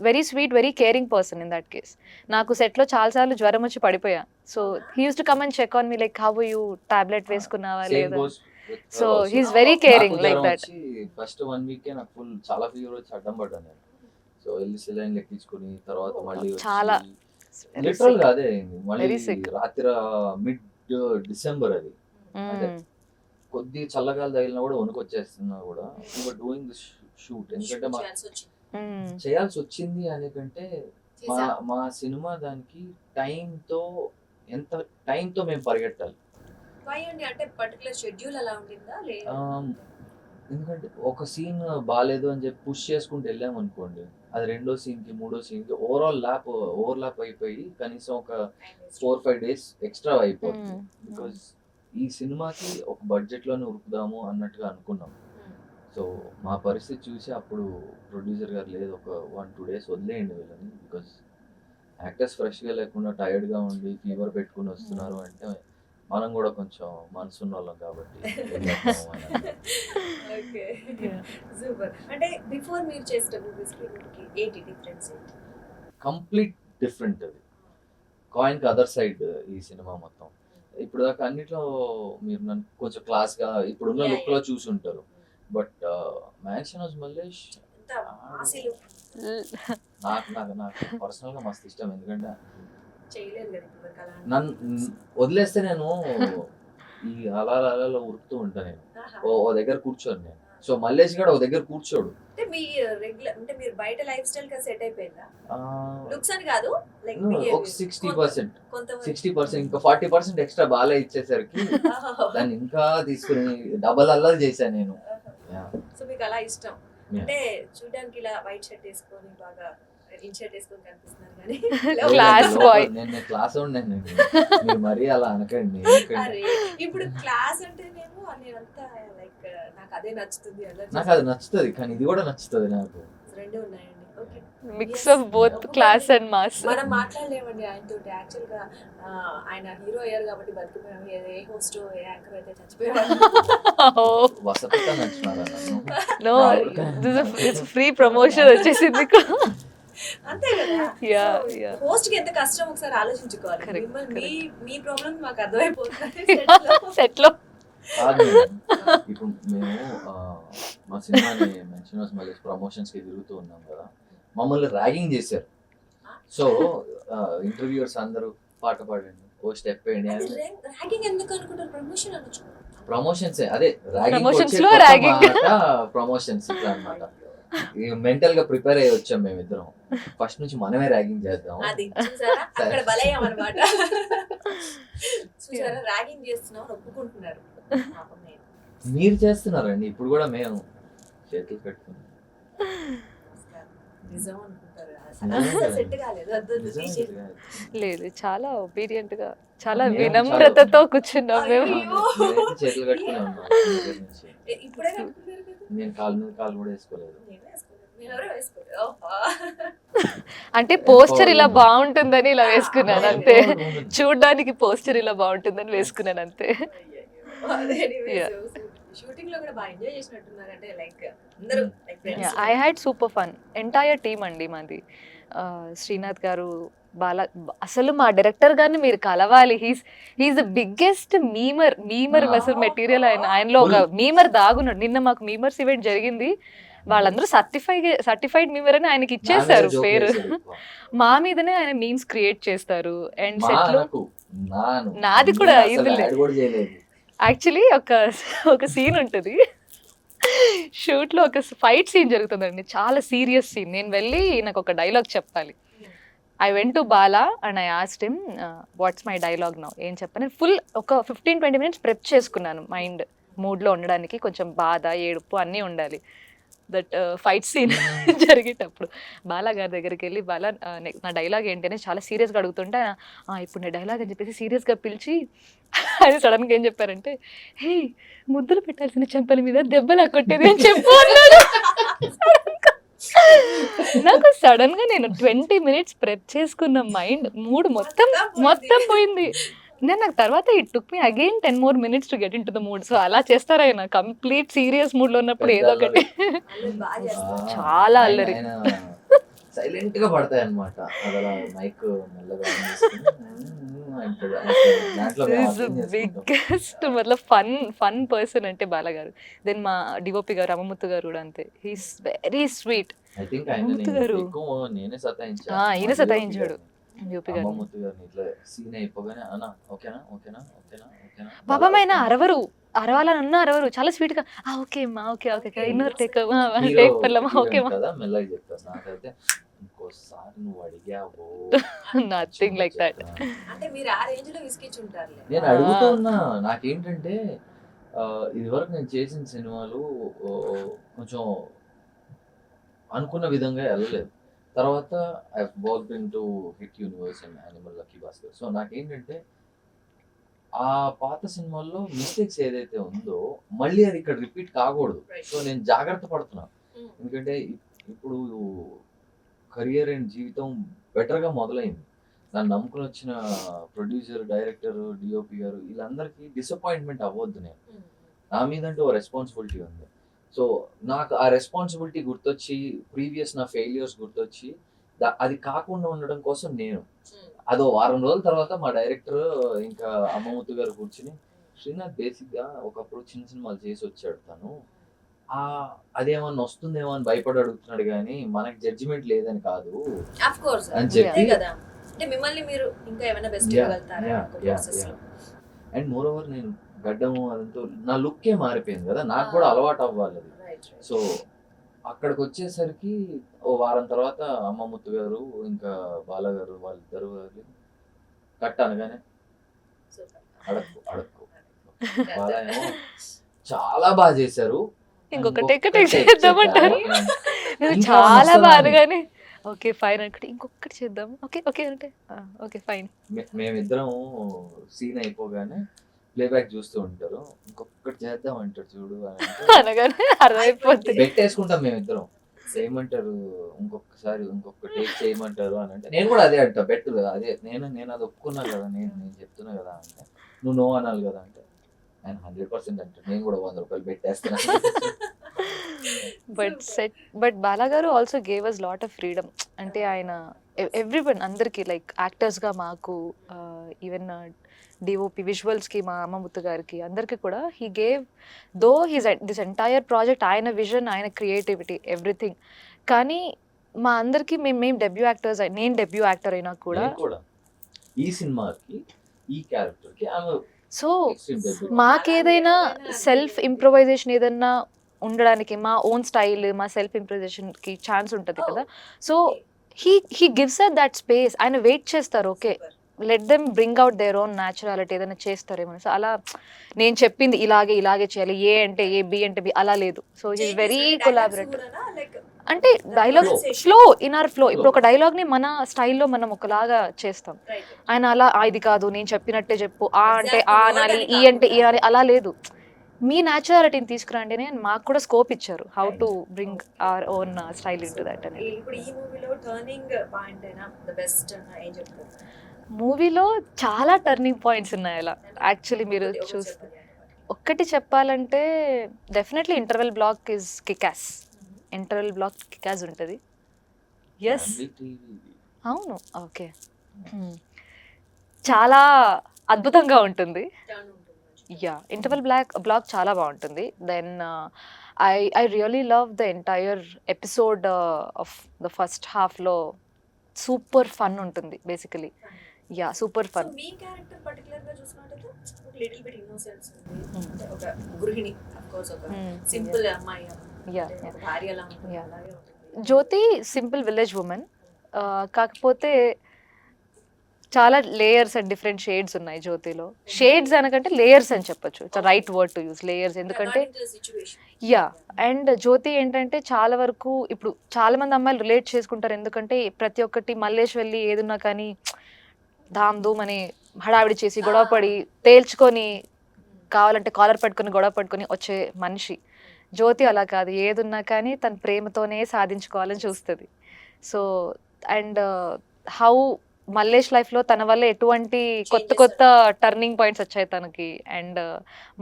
very sweet, very caring person in that case. నాకు సెట్లో చాలాసార్లు జ్వరం వచ్చి పడిపోయా. So he use to come and check on me like how you, tablet వేసుకున్నావా లేదా. So he's very caring like that. First 1 week నాకు full చాలా ఫీవర్ వచ్చి అడ్డం పడ్డాను నేను. సో వెళ్ళి సెలైన్ ఎక్కించుకుని తర్వాత మళ్ళీ చాలా లిటరల్ గా అదే అయింది. మళ్ళీ Very sick. రాత్రి మిడ్ డిసెంబర్ అది, అదే కొద్ది చల్లగాలి తగిలినా కూడా వణుకు వచ్చేస్తున్నా కూడా డూయింగ్ ది షూట్. ఎందుకంటే మా చేయాల్సి వచ్చింది అనే కంటే మా సినిమా దానికి ఎంత టైంతో మేము పరిగెట్టాలి. Why అండి? అంటే పర్టికులర్ షెడ్యూల్ అలా ఉండిందా లేదా? ఎందుకంటే ఒక సీన్ బాగాలేదు అని చెప్పి పుష్ చేసుకుంటూ వెళ్ళాం అనుకోండి, అది రెండో సీన్ కి మూడో సీన్ కి ఓవర్లాప్ అయిపోయి కనీసం ఒక 4-5 days ఎక్స్ట్రా అయిపోతుంది. బికాజ్ ఈ సినిమాకి ఒక బడ్జెట్ లోనే ఉరుకుదాము అన్నట్టుగా అనుకున్నాం. సో మా పరిస్థితి చూసి అప్పుడు ప్రొడ్యూసర్ గారు లేదు ఒక 1-2 days వదిలేయండి వీళ్ళని, బికాజ్ యాక్టర్స్ ఫ్రెష్గా లేకుండా టైర్డ్గా ఉండి ఫీవర్ పెట్టుకుని వస్తున్నారు అంటే మనం కూడా కొంచెం మనసున్న వాళ్ళం కాబట్టి ఓకే, సూపర్. అంటే బిఫోర్ మీరు చేసిన మూవీస్ కి ఏంటి డిఫరెన్స్? Complete different. అది కాయిన్ కి అదర్ సైడ్ ఈ సినిమా మొత్తం. ఇప్పుడు దాకా అన్నిట్లో మీరు నన్ను కొంచెం క్లాస్ గా ఇప్పుడున్న లుక్ లో చూసి ఉంటారు. బట్ మ్యాన్షన్ హౌస్ మల్లేష్ ఎంత ఆశలు నాకు పర్సనల్ గా మస్తు ఇష్టం. ఎందుకంటే చేయలేదు కదా ఇప్పుడు అలా. నన్ను వదిలేస్తే నేను ఈ అలా ఉరుకుతూ ఉంటాను. నేను ఓ దగ్గర కూర్చోను నేను. సో మల్లేష్ గారు ఒక దగ్గర కూర్చోడు. అంటే మీ రెగ్యులర్ అంటే మీరు బయట లైఫ్ స్టైల్ గా సెట్ అయిపోయిందా? ఆ, లుక్స్ అని కాదు, లైక్ ఒక 60%, కొంతమంది 60%, ఇంకా 40% ఎక్స్ట్రా బాగా ఇచ్చేసరికి దాన్ని ఇంకా తీసుకుని డబల్ అల్లరి చేశాను నేను. సో మీకు అలా ఇష్టం. Yeah. అంటే చూడడానికి ఇలా వైట్ షర్ట్ వేసుకొని బాగా ఇన్ షర్ట్ వేసుకొని కనిపిస్తున్నారు కానీ Class boy. నేను క్లాస్ ఉన్నాను. మీరు మరీ అలా అనకండి. అరే ఇప్పుడు క్లాస్ అంటేనేమో నేనంతా లైక్ నాకు అదే నచ్చుతుంది అలా నాకు అది నచ్చుతుంది, కానీ ఇది కూడా నచ్చుతుంది నాకు. రెండు ఉన్నాయండి. Okay. Mix of both class and mass. మనం మాట్లాడలేమండి ఆయనతో. యాక్చువల్ గా ఆయన హీరో అయ్యారు కాబట్టి బతికిపోయాము. ఏ హోస్ట్ ఏ యాంకర్ అయితే చచ్చిపోయారు. వసతిగా నచ్చినారా నన్ను? నో, ఇట్స్ ఫ్రీ ప్రమోషన్ వచ్చేసింది. అంతే కదా. యా యా హోస్ట్ కి ఎంత కష్టం ఒకసారి ఆలోచించుకోవాలి. Correct, మిమ్మల్ని మీ ప్రాబ్లమ్స్ మాకు అర్థమైపోతుంది. సెట్ లో. కాదు మేడం. ఇప్పుడు మేము మా సినిమాని మెన్షన్ మళ్ళీ ప్రమోషన్స్ కి తిరుగుతూ ఉన్నాం కదా, మమ్మల్ని ర్యాగింగ్ చేశారు. సో ఇంటర్వ్యూవర్స్ అందరూ పాట పాడండి, ఓ స్టెప్ వేయండి అని. ర్యాగింగ్ ఎందుకు అనుకుంటారు? ప్రమోషన్ అనొచ్చు. ప్రమోషన్స్ అదే Promotions లో ragging. ప్రమోషన్స్ ఇట్లా అనమాట. మెంటల్ గా ప్రిపేర్ అయ్యి వచ్చాం మేమిద్దరం. ఫస్ట్ నుంచి మనమే ర్యాగింగ్ చేద్దాం. అది చూసారా, అక్కడ బలయ్యాం అనమాట. చూసారా, ర్యాగింగ్ చేస్తున్నాం ఒప్పుకుంటున్నారు. పాపం నేను. మీరు చేస్తున్నారండి ఇప్పుడు కూడా, మేము చేతులు కట్టుకున్నాం. నిజం అనుకుంటారు. నిజమే. సెట్ కాలేదు. వద్దు, వద్దు, తీసేయ్. లేదు, చాలా ఒబీడియంట్ గా, చాలా వినమ్రతతో కూర్చున్నాం మేము. అయ్యో. నేనైతే చేతులు కట్టుకునే ఉన్నాను దగ్గర నుంచి. ఇప్పుడే కనుక్కున్నారు కదా. నేను కాలు మీద కాలు కూడా వేసుకోలేదు. నేను వేసుకోలేదు. మీరు ఎవరో వేసుకోలేదు. ఓహో. అంటే పోస్టర్ ఇలా బాగుంటుందని ఇలా వేసుకున్నాను అంతే. చూడడానికి పోస్టర్ ఇలా బాగుంటుందని వేసుకున్నాను అంతే. Yeah. షూటింగ్ లో కూడా బాగా ఎంజాయ్ చేసినట్టున్నారు. అంటే లైక్ అందరూ like friends. I had super fun. Entire team అండి మాది. శ్రీనాథ్ గారు, అసలు మా డైరెక్టర్ గారిని మీరు కలవాలి. హీస్ ద బిగ్గెస్ట్ మీమర్ అసలు మెటీరియల్. ఆయనలో ఒక మీమర్ దాగున్నాడు. నిన్న మాకు మీమర్స్ ఈవెంట్ జరిగింది. వాళ్ళందరూ సర్టిఫైడ్ మీమర్ అని ఆయనకి ఇచ్చేసారు పేరు. మా మీదనే ఆయన మీమ్స్ క్రియేట్ చేస్తారు. అండ్ సెట్ లో నాది కూడా యాక్చువల్లీ ఒక సీన్ ఉంటుంది. షూట్ లో ఒక ఫైట్ సీన్ జరుగుతుందండి, చాలా సీరియస్ సీన్. నేను వెళ్ళి నాకు ఒక డైలాగ్ చెప్పాలి. I went to Bala and I asked him what's my dialogue now. ఏం చెప్పాను, ఫుల్ ఒక 15-20 మినిట్స్ ప్రెప్ చేసుకున్నాను మైండ్ మూడ్లో ఉండడానికి. కొంచెం బాధ, ఏడుపు అన్నీ ఉండాలి. దట్ ఫైట్ సీన్ జరిగేటప్పుడు బాలా గారి దగ్గరికి వెళ్ళి, బాలా నా డైలాగ్ ఏంటి అని చాలా సీరియస్గా అడుగుతుంటే, ఇప్పుడు నా డైలాగ్ అని చెప్పేసి సీరియస్గా పిలిచి అది సడన్గా ఏం చెప్పారంటే, హే ముద్దులు పెట్టాల్సిన చెంపల మీద దెబ్బలా కొట్టేది అని చెప్పు అన్నాడు. నాకు సడన్ గా నేను 20 మినిట్స్ ప్రెప్ చేసుకున్న మైండ్ మూడ్ మొత్తం పోయింది. నేను నాకు తర్వాత it took me again 10 more minutes to get in to the mood. So అలా చేస్తారా ఆయన కంప్లీట్ సీరియస్ మూడ్ లో ఉన్నప్పుడు ఏదో ఒకటి. బాగా చేస్తారు. చాలా అల్లరి. సైలెంట్ గా పడతాయి అనమాట. అలా మైక్ మెల్లగా ఆన్ చేసుకుని దాంట్లో మేము అర్థం చేసుకుంటాం. బిగ్గెస్ట్ మతలబ్ ఫన్ పర్సన్ అంటే బాలగారు. దెన్ మా డిఓపి గారు అమ్మముత్తు గారు కూడా అంతే. He's very sweet. I think ఆయన అమ్మముత్తు గారు ఎక్కువ నేనే సతాయించాను. ఈయన సతాయించాడు డిఓపి గారు. అమ్మముత్తు గారిని ఇట్లా సీన్ అయిపోగానే అన్న ఓకేనా ఓకేనా ఓకేనా ఓకేనా పాపం ఆయన అరవాలన్నా అరవరు, చాలా స్వీట్ గా ఓకే అమ్మా ఓకే ఓకే ఇన్నోర్ టేక్ పర్లమ్మా ఓకే అమ్మా కదా మెల్లగా చెప్తాను. నాకైతే ఇంకోసారి నువ్వు అడిగావు నథింగ్ లైక్ దట్. అంటే మీరు ఆ రేంజ్ లో విసిగించుంటారులే. నేను అడుగుతూ ఉన్నా. నాకేంటంటే ఇదివరకు నేను చేసిన సినిమాలు కొంచెం అనుకున్న విధంగా వెళ్ళలేదు. తర్వాత I worked into hit universe and animal lucky Bhaskar. So నాకేంటంటే ఆ పాత సినిమాల్లో మిస్టేక్స్ ఏదైతే ఉందో మళ్ళీ అది ఇక్కడ రిపీట్ కాకూడదు. సో నేను జాగ్రత్త పడుతున్నాను. ఎందుకంటే ఇప్పుడు కెరియర్ అండ్ జీవితం బెటర్గా మొదలైంది. నన్ను నమ్ముకుని వచ్చిన ప్రొడ్యూసర్, డైరెక్టర్, డిఓపి గారు వీళ్ళందరికీ డిసప్పాయింట్మెంట్ అవ్వద్దు. నేను నా మీద అంటూ ఓ రెస్పాన్సిబిలిటీ ఉంది. సో నాకు ఆ రెస్పాన్సిబిలిటీ గుర్తొచ్చి, ప్రీవియస్ నా ఫెయిల్యూర్స్ గుర్తొచ్చి అది కాకుండా ఉండడం కోసం నేను అదో వారం రోజుల తర్వాత మా డైరెక్టర్ ఇంకా అమ్మముత్తు గారు కూర్చుని, శ్రీనాథ్ బేసిక్గా ఒకప్పుడు చిన్న సినిమాలు చేసి వచ్చాడు, తను అదేమన్నా వస్తుందేమో అని భయపడి అడుగుతున్నాడు కానీ మనకి జడ్జిమెంట్ లేదని కాదు ఆఫ్ కోర్స్ అని చెప్పి కదా. అంటే మిమ్మల్ని మీరు ఇంకా ఏమైనా బెస్ట్ ఇవ్వగలుగుతారా ప్రాసెస్ లో? అండ్ మోర్ ఓవర్ నేను గడ్డము అదంతా నా లుక్కే మారిపోయింది కదా, నాకు కూడా అలవాటు అవ్వాలి అది. సో అక్కడికి వచ్చేసరికి ఓ వారం తర్వాత అమ్మముత్తు గారు ఇంకా బాలగారు వాళ్ళిద్దరు కట్ అనగానే అడక్కు బాలా ఏమో చాలా బాగా చేశారు, ఇంకొక టేక్ చేద్దామంటారు. చాలా బాగానే ఓకే ఫైన్ అనుకుంటే ఇంకొకటి చేద్దాం ఓకే ఓకే అంటే ఓకే ఫైన్. మేమిద్దరం సీన్ అయిపోగానే ప్లేబ్యాక్ చూస్తూ ఉంటారు, ఇంకొకటి చేద్దాం అంటారు చూడు అనగానే అర్థమైపోతుంది. పెట్టేసుకుంటాం మేమిద్దరం. ఏమంటారు, ఇంకొక టేక్ చేయమంటారు అని అంటే నేను కూడా అదే అంటా, బెటర్ అదే, నేను అది ఒప్పుకున్నా కదా, నేను చెప్తున్నా కదా అంటే నువ్వు నో అనాలి కదా అంటే ఆయన 100% అంటాడు, నేను కూడా 100 రూపాయలు పెట్టేస్తాను. బట్ బాలా గారు also gave us lot of freedom. అంటే ఆయన ఎవ్రీవన్ అందరికి లైక్ యాక్టర్స్గా మాకు ఈవెన్ డిఓపి విజువల్స్కి మా అమ్మముత్తు గారికి అందరికీ కూడా he gave though this entire project ఆయన విజన్, ఆయన క్రియేటివిటీ, ఎవ్రీథింగ్. కానీ మా అందరికీ మేము డెబ్యూ యాక్టర్స్, నేను డెబ్యూ యాక్టర్ అయినా కూడా నేను కూడా ఈ సినిమాకి ఈ క్యారెక్టర్కి ఆమె సో extreme debut. మాకేదైనా సెల్ఫ్ ఇంప్రొవైజేషన్ ఏదన్నా ఉండడానికి మా ఓన్ స్టైల్, మా సెల్ఫ్ ఇంప్రొవైజేషన్కి ఛాన్స్ ఉంటుంది కదా. So he gives our that space. ఆయన వెయిట్ చేస్తారు, okay let them bring out their own naturality, ఏదైనా చేస్తారేమో. సో అలా నేను చెప్పింది ఇలాగే చేయాలి, ఏ అంటే ఏ, బి అంటే బి అలా లేదు. So he very collaborative. అంటే dialogue flow, in our flow. ఇప్పుడు ఒక డైలాగ్ ని మన స్టైల్లో మనం ఒకలాగా చేస్తాం. ఆయన అలా ఇది కాదు, నేను చెప్పినట్టే చెప్పు, ఆ అంటే ఆ అనాలి, ఈ అంటే ఈ అనాలి, అలా లేదు. మీ న్యాచురాలిటీని తీసుకురండి అని మాకు కూడా స్కోప్ ఇచ్చారు, how to bring our own style in to that అని. ఇప్పుడు ఈ మూవీలో టర్నింగ్ పాయింట్ అయినా ద బెస్ట్ ఏం చెప్తారు? మూవీలో చాలా టర్నింగ్ పాయింట్స్ ఉన్నాయి అలా. యాక్చువల్లీ మీరు చూస్తే ఒక్కటి చెప్పాలంటే definitely interval block is kickass. Interval block kickass ఉంటుంది. Yes, Family TV. అవును, ఓకే. చాలా అద్భుతంగా ఉంటుంది. యా, ఇంటర్వెల్ బ్లాక్ చాలా బాగుంటుంది. Then I really love the entire episode of the first హాఫ్లో. సూపర్ ఫన్ ఉంటుంది బేసికలీ. Yeah, super fun. మీ క్యారెక్టర్ పర్టికులర్ గా చూసినట్టయితే ఒక లిటిల్ బిట్ ఇన్నోసెన్స్ ఉంది. అంటే ఒక గృహిణి, ఆఫ్ కోర్స్ ఒక సింపుల్ అమ్మాయి, యా, ఒక భార్య లా ఉంటుంది, Yeah. అలాగే ఉంటుంది. జ్యోతి సింపుల్ విలేజ్ ఉమెన్, కాకపోతే చాలా లేయర్స్ అండ్ డిఫరెంట్ షేడ్స్ ఉన్నాయి జ్యోతిలో. షేడ్స్ అనకంటే లేయర్స్ అని చెప్పొచ్చు, it's right word to use, layers. ఎందుకంటే According to the situation. Yeah, and Jyothi ఏంటంటే చాలా వరకు ఇప్పుడు చాలా మంది అమ్మాయిలు రిలేట్ చేసుకుంటారు. ఎందుకంటే ప్రతి ఒక్కటి మల్లేష్ వెళ్ళి ఏదున్నా కానీ ధామ్ ధూమ్ అని హడావిడి చేసి గొడవపడి తేల్చుకొని, కావాలంటే కాలర్ పట్టుకొని గొడవ పట్టుకొని వచ్చే మనిషి. జ్యోతి అలా కాదు, ఏదున్నా కానీ తన ప్రేమతోనే సాధించుకోవాలని చూస్తుంది. సో అండ్ హౌ మల్లేష్ లైఫ్లో తన వల్ల ఎటువంటి కొత్త టర్నింగ్ పాయింట్స్ వచ్చాయి తనకి, అండ్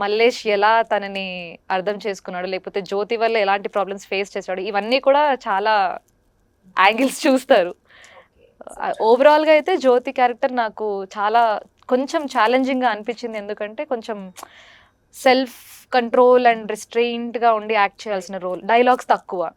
మల్లేష్ ఎలా తనని అర్థం చేసుకున్నాడు, లేకపోతే జ్యోతి వల్ల ఎలాంటి ప్రాబ్లమ్స్ ఫేస్ చేశాడు, ఇవన్నీ కూడా చాలా యాంగిల్స్ చూస్తారు. ఓవరాల్గా అయితే జ్యోతి క్యారెక్టర్ నాకు చాలా కొంచెం ఛాలెంజింగ్గా అనిపించింది. ఎందుకంటే కొంచెం సెల్ఫ్ కంట్రోల్ అండ్ రిస్ట్రెయింట్గా ఉండి యాక్ట్ చేయాల్సిన రోల్. డైలాగ్స్ తక్కువ,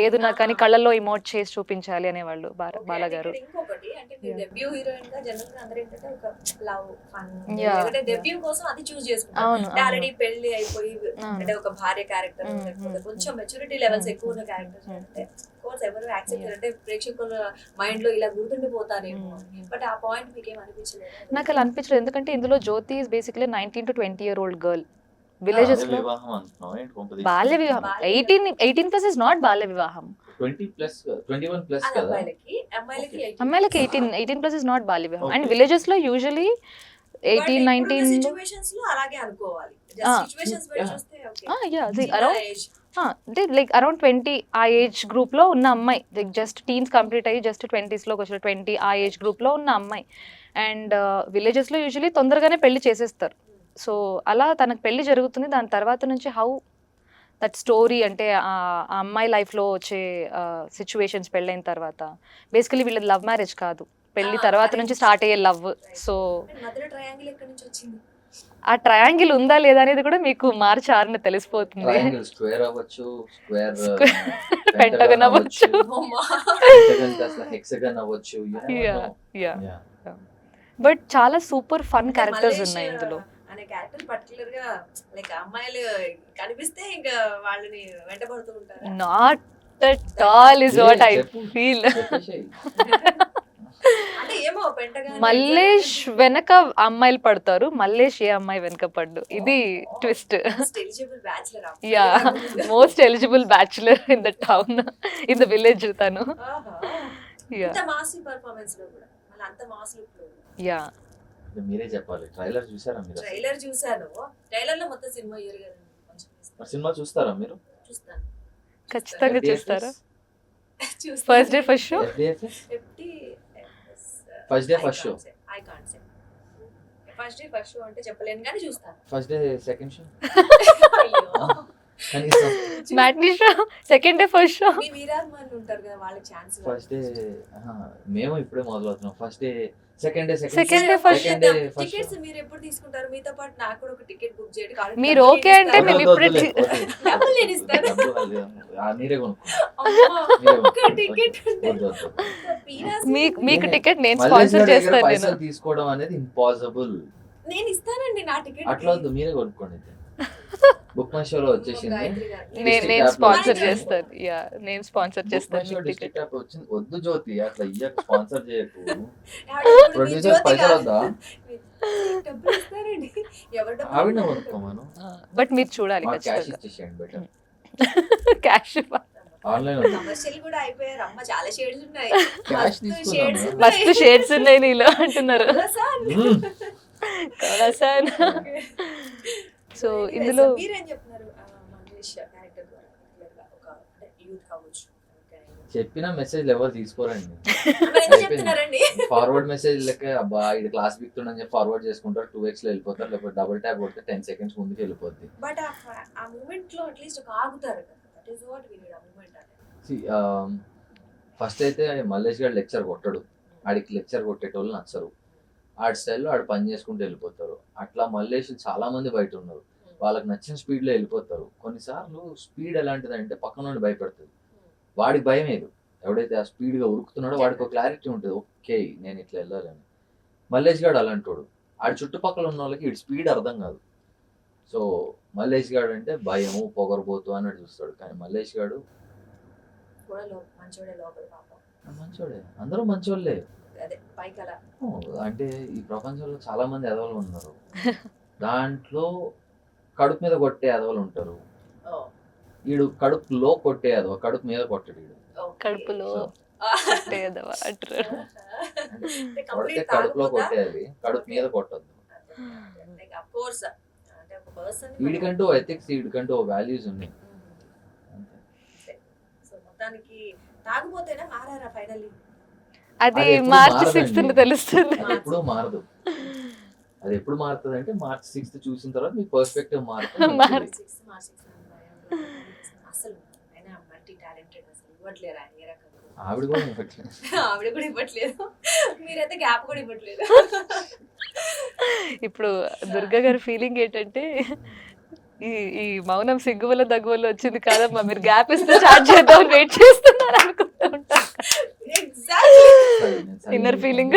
ఏదున్నా కానీ కళ్ళల్లో ఇమోట్ చేసి చూపించాలి అనేవాళ్ళు బాలా గారు. ఇంకొకటి అంటే మీరు డెబ్యూ హీరోయిన్ గా జనరల్ గా అందరూ ఏంటంటే ఒక లవ్ ఫన్, Yeah. లేదంటే డెబ్యూ కోసం అది చూస్ చేసుకుంటారు. అవును, అంటే ఆల్రెడీ పెళ్లి అయిపోయి అంటే ఒక భార్య క్యారెక్టర్, Mm, లేకపోతే mm, కొంచెం మెచ్యూరిటీ లెవెల్స్ ఎక్కువ ఉన్న క్యారెక్టర్స్ అంటే కోర్స్ ఎవరు యాక్సెప్ట్ అంటే ప్రేక్షకుల మైండ్ లో ఇలా గుర్తుండిపోతారేమో. బట్ ఆ పాయింట్ మీకు ఏం అనిపించలేదు? నాకు అలా అనిపించలేదు, ఎందుకంటే ఇందులో Jyothi is basically 19 to 20 year old girl. Villages లో వివాహం అంటున్నావు ఏంటి కొంపదీసి? బాల్య వివాహం. 18 ప్లస్ ఇస్ నాట్ బాల్య వివాహం. 20 ప్లస్ 21 ప్లస్ అది కదా. అమ్మాయిలకి, అమ్మాయిలకి 18. అమ్మాయిలకి 18 ప్లస్ ఇస్ నాట్ బాల్య వివాహం. And Okay. విలేజెస్ లో యూజువలీ 18, 19 సిచువేషన్స్ లో అలాగే అనుకోవాలి. Ah. సిచువేషన్స్ బట్టి Yeah. చూస్తే ఓకే. yeah, అంటే లైక్ అరౌండ్ 20 ఆ ఏజ్ గ్రూప్ లో ఉన్న అమ్మాయి, లైక్ జస్ట్ టీన్స్ కంప్లీట్ అయ్యి జస్ట్ 20s లోకి వచ్చిన 20 ఆ ఏజ్ గ్రూప్ లో ఉన్న అమ్మాయి. అండ్ విలేజెస్ లో యూజువలీ తొందరగానే పెళ్లి చేసేస్తారు. సో అలా తనకు పెళ్లి జరుగుతుంది. దాని తర్వాత నుంచి హౌ దట్ స్టోరీ అంటే ఆ అమ్మాయి లైఫ్లో వచ్చే సిచ్యువేషన్స్ పెళ్ళైన తర్వాత. బేసికలీ వీళ్ళది లవ్ మ్యారేజ్ కాదు, పెళ్లి తర్వాత నుంచి స్టార్ట్ అయ్యే లవ్. సో మధ్యలో ట్రయాంగిల్ ఎక్కడి నుంచి వచ్చింది? ఆ ట్రయాంగిల్ ఉందా లేదా అనేది కూడా మీకు మార్చి 6న తెలిసిపోతుంది. ట్రయాంగిల్ స్క్వేర్ అవ్వచ్చు, స్క్వేర్ పెంటగన్ అవ్వచ్చు. హెక్సగన్ అవ్వచ్చు. బట్ చాలా సూపర్ ఫన్ అంటే క్యారెక్టర్స్ మల్లేష్ ఉన్నాయి ఇందులో. అనే క్యారెక్టర్ పర్టికులర్ గా లైక్ అమ్మాయిలు కనిపిస్తే ఇంకా వాళ్ళని వెంటబడుతూ ఉంటారు. Not at all is what I feel. అంటే ఏమో పెంటగానే మల్లేష్ వెనక అమ్మాయిలు పడతారు, మల్లేష్ ఏ అమ్మాయి వెనక పడ్డు, ఇది twist. Eligible bachelor. Yeah, most eligible bachelor in the town, in the village తను. యా అంత మాస్ పర్ఫార్మెన్స్ లో కూడా మళ్ళీ అంత మాస్ లుక్ లో. యా, మీరే చెప్పాలి. ట్రైలర్ చూసారా మీరు? ట్రైలర్ చూసాను. ట్రైలర్ లో మొత్తం సినిమా ఇయర్ కదా, కొంచెం సినిమా చూస్తారా మీరు? చూస్తాను. ఖచ్చితంగా చూస్తారా? First day first show FDFS? FDFS, First day, I first show. can't say. I can't say. First day first show అంటే చెప్పలేను కానీ చూస్తాను. ఫస్ట్ డే సెకండ్ షో అయ్యో. కనీసం matinee show second day first show మీ వీరాభిమానులు ఉంటారు కదా వాళ్ళకి ఛాన్స్ ఫస్ట్ డే మేము ఇప్పుడే మొదలవుతున్నాం. First day second day Second day, first second day first tickets మీరు ఎప్పుడు తీసుకుంటారు? మీతో పాటు నాకు కూడా ఒక టికెట్ బుక్ చేయండి. కావాలంటే మీరు డబ్బులు ఓకే అంటే నేను మేము ఇస్తాను. ఇప్పుడే డబ్బులు నేను ఇస్తాను. మీరే కొనుక్కో. అమ్మా, మీరే ఒక కొనుక్కో. టికెట్ ఉంటే వద్దు, వద్దు. వీరాస్ మీకు టికెట్ నేను మల్లేష్ స్పాన్సర్ గారి దగ్గర చేస్తాను పైసలు నేను. తీసుకోవడం అనేది ఇంపాసిబుల్. నేను ఇస్తానండి నా టికెట్. అట్లా వద్దు, మీరే కొనుక్కోండి. బుక్ మై షోలో వచ్చేసింది. నేను స్పాన్సర్ చేస్తాను. యా నేను స్పాన్సర్ బుక్ మై చేస్తాను షో టికెట్. డిస్ట్రిక్ట్ యాప్ వచ్చింది. వద్దు జ్యోతి, అట్లా ఇయ్యక స్పాన్సర్ చేయకు. ప్రొడ్యూసర్ ప్రొడ్యూసర్ పైసలు వద్దా? డబ్బులు ఇస్తారండి. ఎవరి డబ్బులు ఆవిడ ఇస్తారు? కొనుక్కోమను. బట్ మీరు చూడాలి మాకు క్యాష్ ఖచ్చితంగా. ఇచ్చేసేయండి బెటర్. క్యాష్ ఆన్లైన్ కమర్షియల్ కూడా అయిపోయారు. అమ్మ చాలా షేడ్స్ ఉన్నాయి. క్యాష్ మస్తు తీసుకుందాం. shades ఉన్నాయి. మస్తు షేడ్స్ ఉన్నాయి నీలో అంటున్నారు. కలసాన్. కలసాన్. సో ఇందులో మీరేం చెప్తున్నారు? మంగళేష్ క్యారెక్టర్ ద్వారా particular గా ఒక యూత్ కావచ్చు. చెప్పిన మెసేజ్ ఎవరు తీసుకోరండి. మరి ఎందుకు చెప్తున్నారండి? ఫార్వర్డ్ మెసేజ్ లెక్క అబ్బా ఇది క్లాస్ బిక్తుండని చెప్పి ఫార్వర్డ్ చేసుకుంటారు. 2x లో వెళ్ళిపోతారు. లేకపోతే డబుల్ ట్యాప్ కొడితే 10 seconds ముందుకు వెళ్ళిపోద్ది. బట్ ఆ మూమెంట్ లో అట్లీస్ట్ ఒక ఆగుతారు కదా. That is what we need. ఆ మూమెంట్ అంటే ఫస్ట్ అయితే మల్లేష్ గారు లెక్చర్ కొట్టడు. ఆడికి లెక్చర్ కొట్టేటోళ్ళు నచ్చరు. ఆడి స్టైల్లో ఆడు పని చేసుకుంటూ వెళ్ళిపోతారు. అట్లా మల్లేష్ చాలా మంది బయట ఉన్నారు. వాళ్ళకి నచ్చిన స్పీడ్లో వెళ్ళిపోతారు. కొన్నిసార్లు స్పీడ్ ఎలాంటిదంటే పక్కన నుండి భయపెడుతుంది. వాడికి భయం లేదు. ఎవడైతే ఆ స్పీడ్గా ఉరుకుతున్నాడో వాడికి ఒక క్లారిటీ ఉంటుంది. ఓకే నేను ఇట్లా వెళ్ళాలని. మల్లేష్ గారు అలాంటోడు. ఆడి చుట్టుపక్కల ఉన్న వాళ్ళకి ఇటు స్పీడ్ అర్థం కాదు. సో మల్లేష్ గారు అంటే భయము పొగరబోతు అన్నట్టు చూస్తాడు. కానీ మల్లేష్ గారు కూడా మంచోడే లోపల పాపం. మంచోడే. అందరూ మంచోళ్ళే. అదే పైకి అలా అంటే ఈ ప్రపంచంలో చాలా మంది ఎదవలు ఉన్నారు. దాంట్లో కడుపు మీద కొట్టే ఎదవలు ఉంటారు. వీడు కడుపులో కొట్టే ఎదవ, కడుపు మీద కొట్టడు వీడు. కడుపులో సో కొట్టేదవా అంటారు. అంటే కొడితే కడుపులో కొట్టేది, కడుపు మీద కొట్టద్దు. ఆఫ్ కోర్స్ అంటే ఒక పర్సన్ వీడికంటూ ఎథిక్స్, వీడికంటూ వాల్యూస్ ఉన్నాయి. సో మొత్తానికి తాగుపోతేనే మారారా ఫైనల్లీ? అది అది ఎప్పుడు మార్చి మారదండి. 6th తెలుస్తుంది. అది ఎప్పుడు మారదు. అది ఎప్పుడు మారుతుంది అంటే March 6th చూసిన తర్వాత మీ పర్స్పెక్టివ్ మారుతుంది. మార్చ్ 6 అసలు ఆయన మల్టీ టాలెంటెడ్. అసలు ఇవ్వట్లేరు ఆయన ఏ రకంగా. ఆవిడ కూడా ఇవ్వట్లేదు. ఆవిడ కూడా ఇవ్వట్లేదు. మీరైతే గ్యాప్ కూడా ఇవ్వట్లేదు. ఇప్పుడు దుర్గా గారి ఫీలింగ్ ఏంటంటే ఈ ఈ మౌనం సిగ్గు వల్ల దగ్గు వల్ల వచ్చింది కాదమ్మా, మీరు గ్యాప్ ఇస్తే స్టార్ట్ చేద్దాం వెయిట్ చేస్తున్నారు అనుకుంటూ ఉంటారు. ఎగ్జాక్ట్లీ. Inner feeling.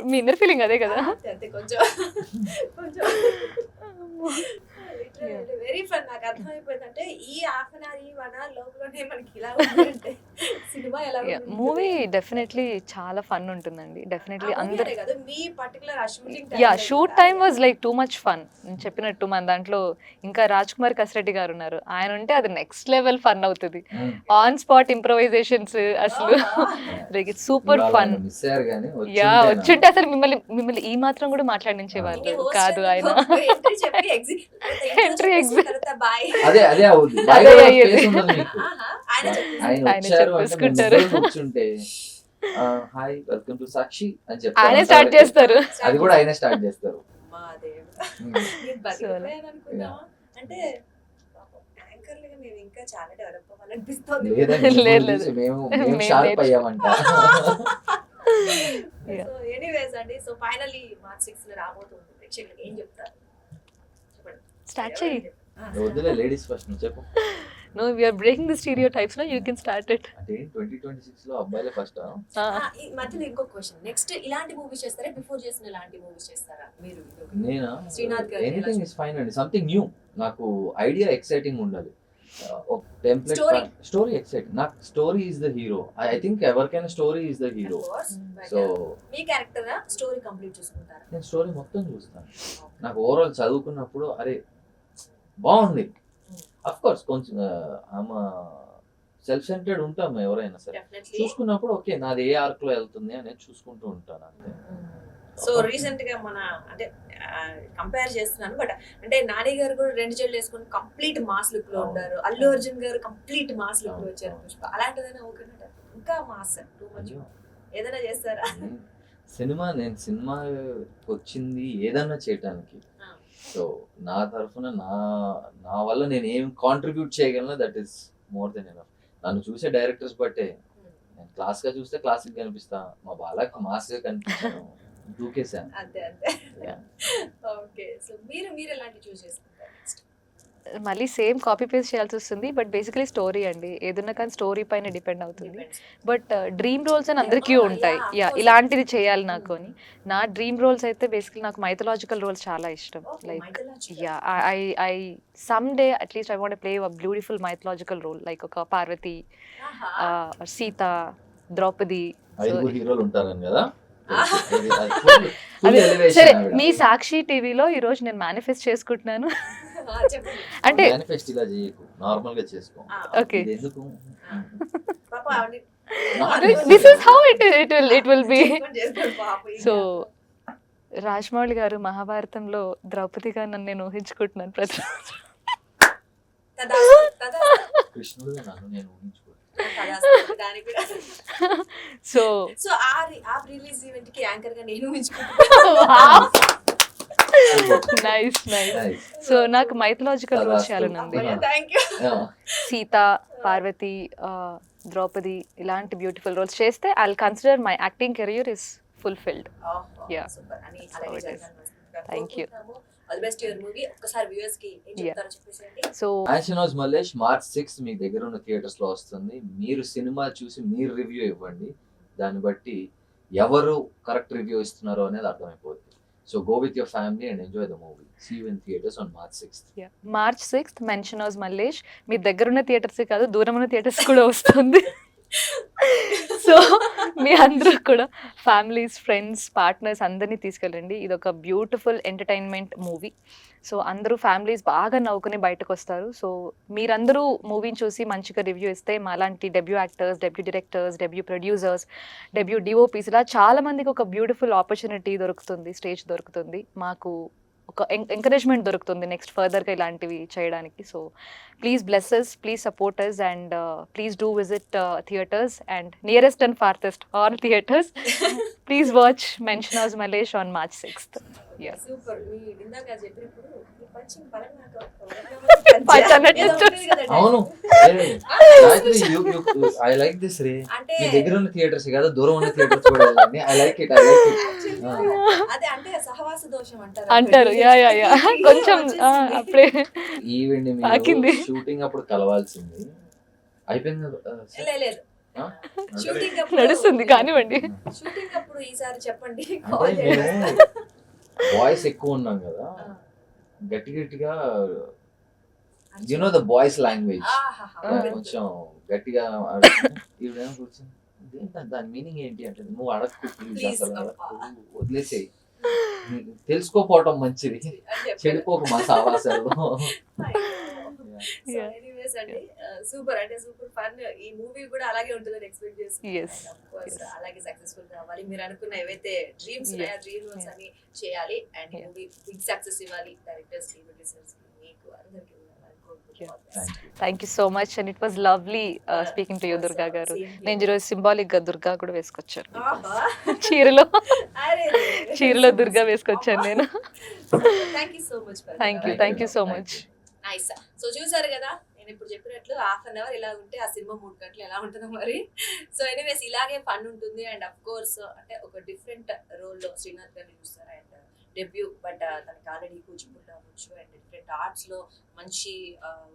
మీ ఇన్నర్ ఫీలింగ్ అదే కదా. అంతే కొంచెం కొంచెం వెరీ ఫన్. నాకు అర్థమైపోయింది అంటే ఈ హాఫ్ అన్ అవర్ ఈ 1 hour లోపలనే మనకి ఇలా ఉందంటే సినిమా ఎలా మూవీ డెఫినెట్లీ చాలా ఫన్ ఉంటుందండి. డెఫినెట్లీ అందరు కదా మీ particular yeah shoot time was like too much fun. నేను చెప్పినట్టు మన దాంట్లో ఇంకా రాజ్ కుమార్ కసిరెడ్డి గారు ఉన్నారు. ఆయన ఉంటే అది నెక్స్ట్ లెవెల్ ఫన్ అవుతుంది. ఆన్ స్పాట్ ఇంప్రొవైజేషన్స్ అసలు సూపర్ ఫన్. మిస్ అయ్యారు కానీ యా వచ్చుంటే అసలు మిమ్మల్ని ఈ మాత్రం కూడా మాట్లాడించేవాళ్ళు కాదు ఆయన. Entry exit. బాయ్ అదే అదే అవుద్ది. అదే Dialogue అయ్యేది. space ఉండదు మీకు. ఆయన ఆయన వచ్చారు అంటే చెప్పేసుకుంటారు. మేము కూర్చుంటే హాయ్ వెల్కమ్ టు సాక్షి అని ఆయనే చెప్తారు. స్టార్ట్ చేస్తారు. అది కూడా ఆయనే స్టార్ట్ చేస్తారు. అంటే యాంకర్లుగా మేము ఇంకా చాలా డెవలప్ అవ్వాలనిపిస్తుంది. లేదండి లేదు, మిమ్మల్ని లేదు. చూసి మేము మేము షార్ప్ నేర్చు- అయ్యామంట. Yeah. సో ఎనీవేస్ అండి. సో ఫైనల్లీ మార్చ్ 6 లో రాబోతుంది. ప్రేక్షకులకు ఏం చెప్తారు చెప్పండి. స్టార్ట్ చేయి. వద్దులే లేడీస్ ఫస్ట్ నువ్వు చెప్పు. No, we are breaking the stereotypes. No, you can start it. అంటే 2026 లో అబ్బాయిలే ఫస్ట్. ఈ మధ్యలో ఇంకో క్వశ్చన్. నెక్స్ట్ ఇలాంటి మూవీస్ చేస్తారా? బిఫోర్ చేసిన ఇలాంటి మూవీస్ చేస్తారా మీరు? నేనా Srinath garu anything is fine అండి. Something new. నాకు ఐడియా ఎక్సైటింగ్ ఉండాలి. ఒక టెంప్లెట్ Story. Story exciting. నాకు story is the hero. I think ఎవరికైనా story is the hero. So మీ క్యారెక్టర్ స్టోరీ కంప్లీట్ చేసుకుంటారా? నేను స్టోరీ మొత్తం చూస్తాను. నాకు ఓవరాల్ చదువుకున్నప్పుడు అరే బాగుంది. అఫ్ కోర్స్ కొంచెం సెల్ఫ్ సెంటర్డ్ ఉంటాం ఎవరైనా సరే. డెఫినెట్లీ. చూసుకున్నప్పుడు ఓకే నాది ఏ ఆర్క్ లో వెళ్తుంది అనేది చూసుకుంటూ ఉంటాను అంతే. సో రీసెంట్ గా మన అంటే కంపేర్ చేస్తున్నాను బట్ అంటే నాని గారు కూడా 2 జడలు వేసుకొని కంప్లీట్ మాస్ లుక్ లో ఉన్నారు. అల్లు అర్జున్ గారు కంప్లీట్ మాస్ లుక్ లో వచ్చారు. పుష్ప అలాంటిదైనా ఓకేనా? ఇంకా మాస్ టూ మచ్ ఏదైనా చేస్తారా? నేను సినిమా వచ్చింది ఏదన్నా చేయటానికి. సో నా తరఫున నా వల్ల నేను ఏం కాంట్రిబ్యూట్ చేయగలను, that is more than enough. నన్ను చూసే డైరెక్టర్స్ బట్టే, నేను క్లాస్ గా చూస్తే క్లాసిక్ కనిపిస్తా, మా బాలకి మాస్ గా కనిపించాను, దూకేశాను. అంతే అంతే. Yeah. ఓకే. సో మీరు ఎలాంటి చూస్ చేసుకుంటారు నెక్స్ట్? మళ్ళీ సేమ్ కాపీ పేస్ట్ చేయాల్సి వస్తుంది, బట్ బేసికలీ స్టోరీ అండి, ఏదన్నా కానీ స్టోరీ పైన డిపెండ్ అవుతుంది. బట్ డ్రీమ్ రోల్స్ అని అందరికీ Oh, ఉంటాయి. yeah, of yeah, course. ఇలాంటిది చేయాలి నాకు అని. నా డ్రీమ్ రోల్స్ అయితే బేసికలీ నాకు మైథలాజికల్ రోల్స్ చాలా ఇష్టం. Oh, like mythological. Yeah, I some day at least I want play a beautiful mythological role, like ఒక పార్వతి, ఆహా. సీత, ద్రౌపది. ఐదుగురు హీరోలు ఉంటారని కదా. అదే, సరే, మీ సాక్షి టీవీలో ఈ రోజు నేను మేనిఫెస్ట్ చేసుకుంటున్నాను. చెప్పండి. అంటే మేనిఫెస్ట్ ఇలా చేయకు, నార్మల్ గా చేసుకో. Okay. ఇది ఎందుకు? పాప అవన్నీ this is how it will be. చేసుకోండి పాప. సో రాజమౌళి గారు మహాభారతంలో ద్రౌపదిగా నన్ను నేను ఊహించుకుంటున్నాను ప్రతి రోజు. కృష్ణుడు నన్ను నేను ఊహించుకో. దానికి సో సో ఆ రిలీజ్ ఈవెంట్ కి యాంకర్ గా నేను ఊహించుకుంటున్నాను. Nice nice. సో నాకు మైథలాజికల్ రోల్స్ చేయాలని ఉంది. Thank you. సీత, పార్వతి, ద్రౌపది ఇలాంటి బ్యూటిఫుల్ రోల్స్ చేస్తే I will consider my acting career is fulfilled. Yeah. Super అని So అలాగే it is. జరగాలి. Thank you. All the best your movie. ఒక్కసారి వ్యూవర్స్ కి ఏం చెప్తారో చెప్పేసేయండి. సో మ్యాన్షన్ మల్లేష్ March 6 మీ దగ్గర ఉన్న థియేటర్స్ లో వస్తుంది. మీరు సినిమా చూసి మీరు రివ్యూ ఇవ్వండి, దాన్ని బట్టి ఎవరు కరెక్ట్ రివ్యూ ఇస్తున్నారో అనేది అర్థమైపోతుంది. So go with your family and enjoy the movie. See you in theatres on March 6th. March 6th mansion house Mallesh. మీ దగ్గర ఉన్న థియేటర్స్ కాదు, దూరం ఉన్న థియేటర్స్ కూడా వస్తుంది. సో మీ అందరూ కూడా ఫ్యామిలీస్, ఫ్రెండ్స్, పార్ట్నర్స్ అందరినీ తీసుకెళ్ళండి. ఇది ఒక బ్యూటిఫుల్ ఎంటర్టైన్మెంట్ మూవీ. సో అందరూ ఫ్యామిలీస్ బాగా నవ్వుకుని బయటకు వస్తారు. సో మీరందరూ మూవీని చూసి మంచిగా రివ్యూ ఇస్తే మాలాంటి debut actors, debut directors, debut producers, debut DOPs ఇలా చాలా మందికి ఒక బ్యూటిఫుల్ ఆపర్చునిటీ దొరుకుతుంది, స్టేజ్ దొరుకుతుంది, మాకు ఒక ఎంకరేజ్మెంట్ దొరుకుతుంది నెక్స్ట్ ఫర్దర్గా ఇలాంటివి చేయడానికి. So please blesses, please supporters and please do visit theatres and nearest and farthest all theatres. Please watch mansion house Mallesh on March 6th. Super. మీ ఇందాక చెప్పినప్పుడు ఈ పంచింగ్ పరంగా పంచ్ అన్నట్టు. అవును, ఐ లైక్ దిస్ రే. అంటే మీ దగ్గర ఉన్న థియేటర్స్ కదా, దూరం ఉన్న థియేటర్స్ కూడా వెళ్ళండి. I like it. అదే అంటే సహవాస దోషం అంటారు. యా యా యా, కొంచెం అప్పుడే ఈవెంట్ తాకింది. షూటింగ్ అప్పుడు కలవాల్సింది అయిపోయింది కదా. లేదు షూటింగ్ నడుస్తుంది కానివ్వండి. షూటింగ్ అప్పుడు ఈసారి చెప్పండి. అంటే మేము బాయ్స్ ఎక్కువ ఉన్నాం కదా, గట్టి గట్టిగా you know the boys language కొంచెం గట్టిగా ఈవిడేమో కూర్చొని దాని మీనింగ్ ఏంటి అంటే, నువ్వు అడగకు ప్లీజ్, అసలు అడగకు, వదిలేసేయి, తెలుసుకోపోవటం మంచిది, చెడిపోకు మా సావాసాల్లో. ఎనీవేస్ అండి, సూపర్ అంటే సూపర్ ఫన్. ఈ మూవీ కూడా అలాగే ఉంటుందని ఎక్స్పెక్ట్ Yes. చేస్తున్నాను. అలాగే సక్సెస్ఫుల్ కావాలి. మీరు అనుకున్న ఏవైతే డ్రీమ్స్ ఉన్నాయో డ్రీమ్ రోల్స్ అన్ని చేయాలి అండ్ మూవీ బిగ్ సక్సెస్ ఇవ్వాలి. డైరెక్టర్స్ కి, ప్రొడ్యూసర్స్ కి, మీకు అందరికీ thank you so much and it was lovely speaking to you Durga గారు. నేను ఈరోజు సింబాలిక్ గా దుర్గా కూడా వేసుకొచ్చాను, చీరలో దుర్గా వేసుకొచ్చాను నేను. Thank you so much. Nice. So చూసారు కదా, నేను ఇప్పుడు చెప్పినట్లు హాఫ్ అన్ అవర్ ఇలా ఉంటే ఆ సినిమా 3 గంటలు ఎలా ఉంటుందో మరి. సో ఎనీవేస్ ఇలాగే ఫన్ ఉంటుంది అండ్ అఫ్ కోర్స్ అంటే ఒక డిఫరెంట్ రోల్లో శ్రీనాథ్ గారిని చూస్తారు అండ్ డెబ్యూ, బట్ తనకి ఆల్రెడీ కూచిపూడి అవ్వచ్చు అండ్ డిఫరెంట్ ఆర్ట్స్ లో మంచి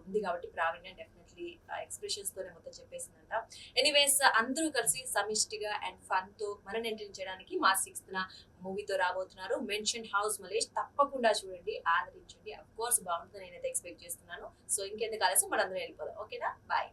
ఉంది కాబట్టి ప్రావీణ్యం డెఫినెట్లీ ఎక్స్ప్రెషన్స్ తోనే మొత్తం చెప్పేసిందంట. ఎనీవేస్ అందరూ కలిసి సమిష్టిగా అండ్ ఫన్ తో మనని ఎంటర్టైన్ చేయడానికి March 6th మూవీతో రాబోతున్నారు. మెన్షన్ హౌస్ మల్లేష్ తప్పకుండా చూడండి, ఆదరించండి. అఫ్ కోర్స్ బాగుంటుంది నేనైతే ఎక్స్పెక్ట్ చేస్తున్నాను. సో ఇంకెందుకు ఆలస్యం, మనందరం వెళ్ళిపోదాం. ఓకేనా, బాయ్.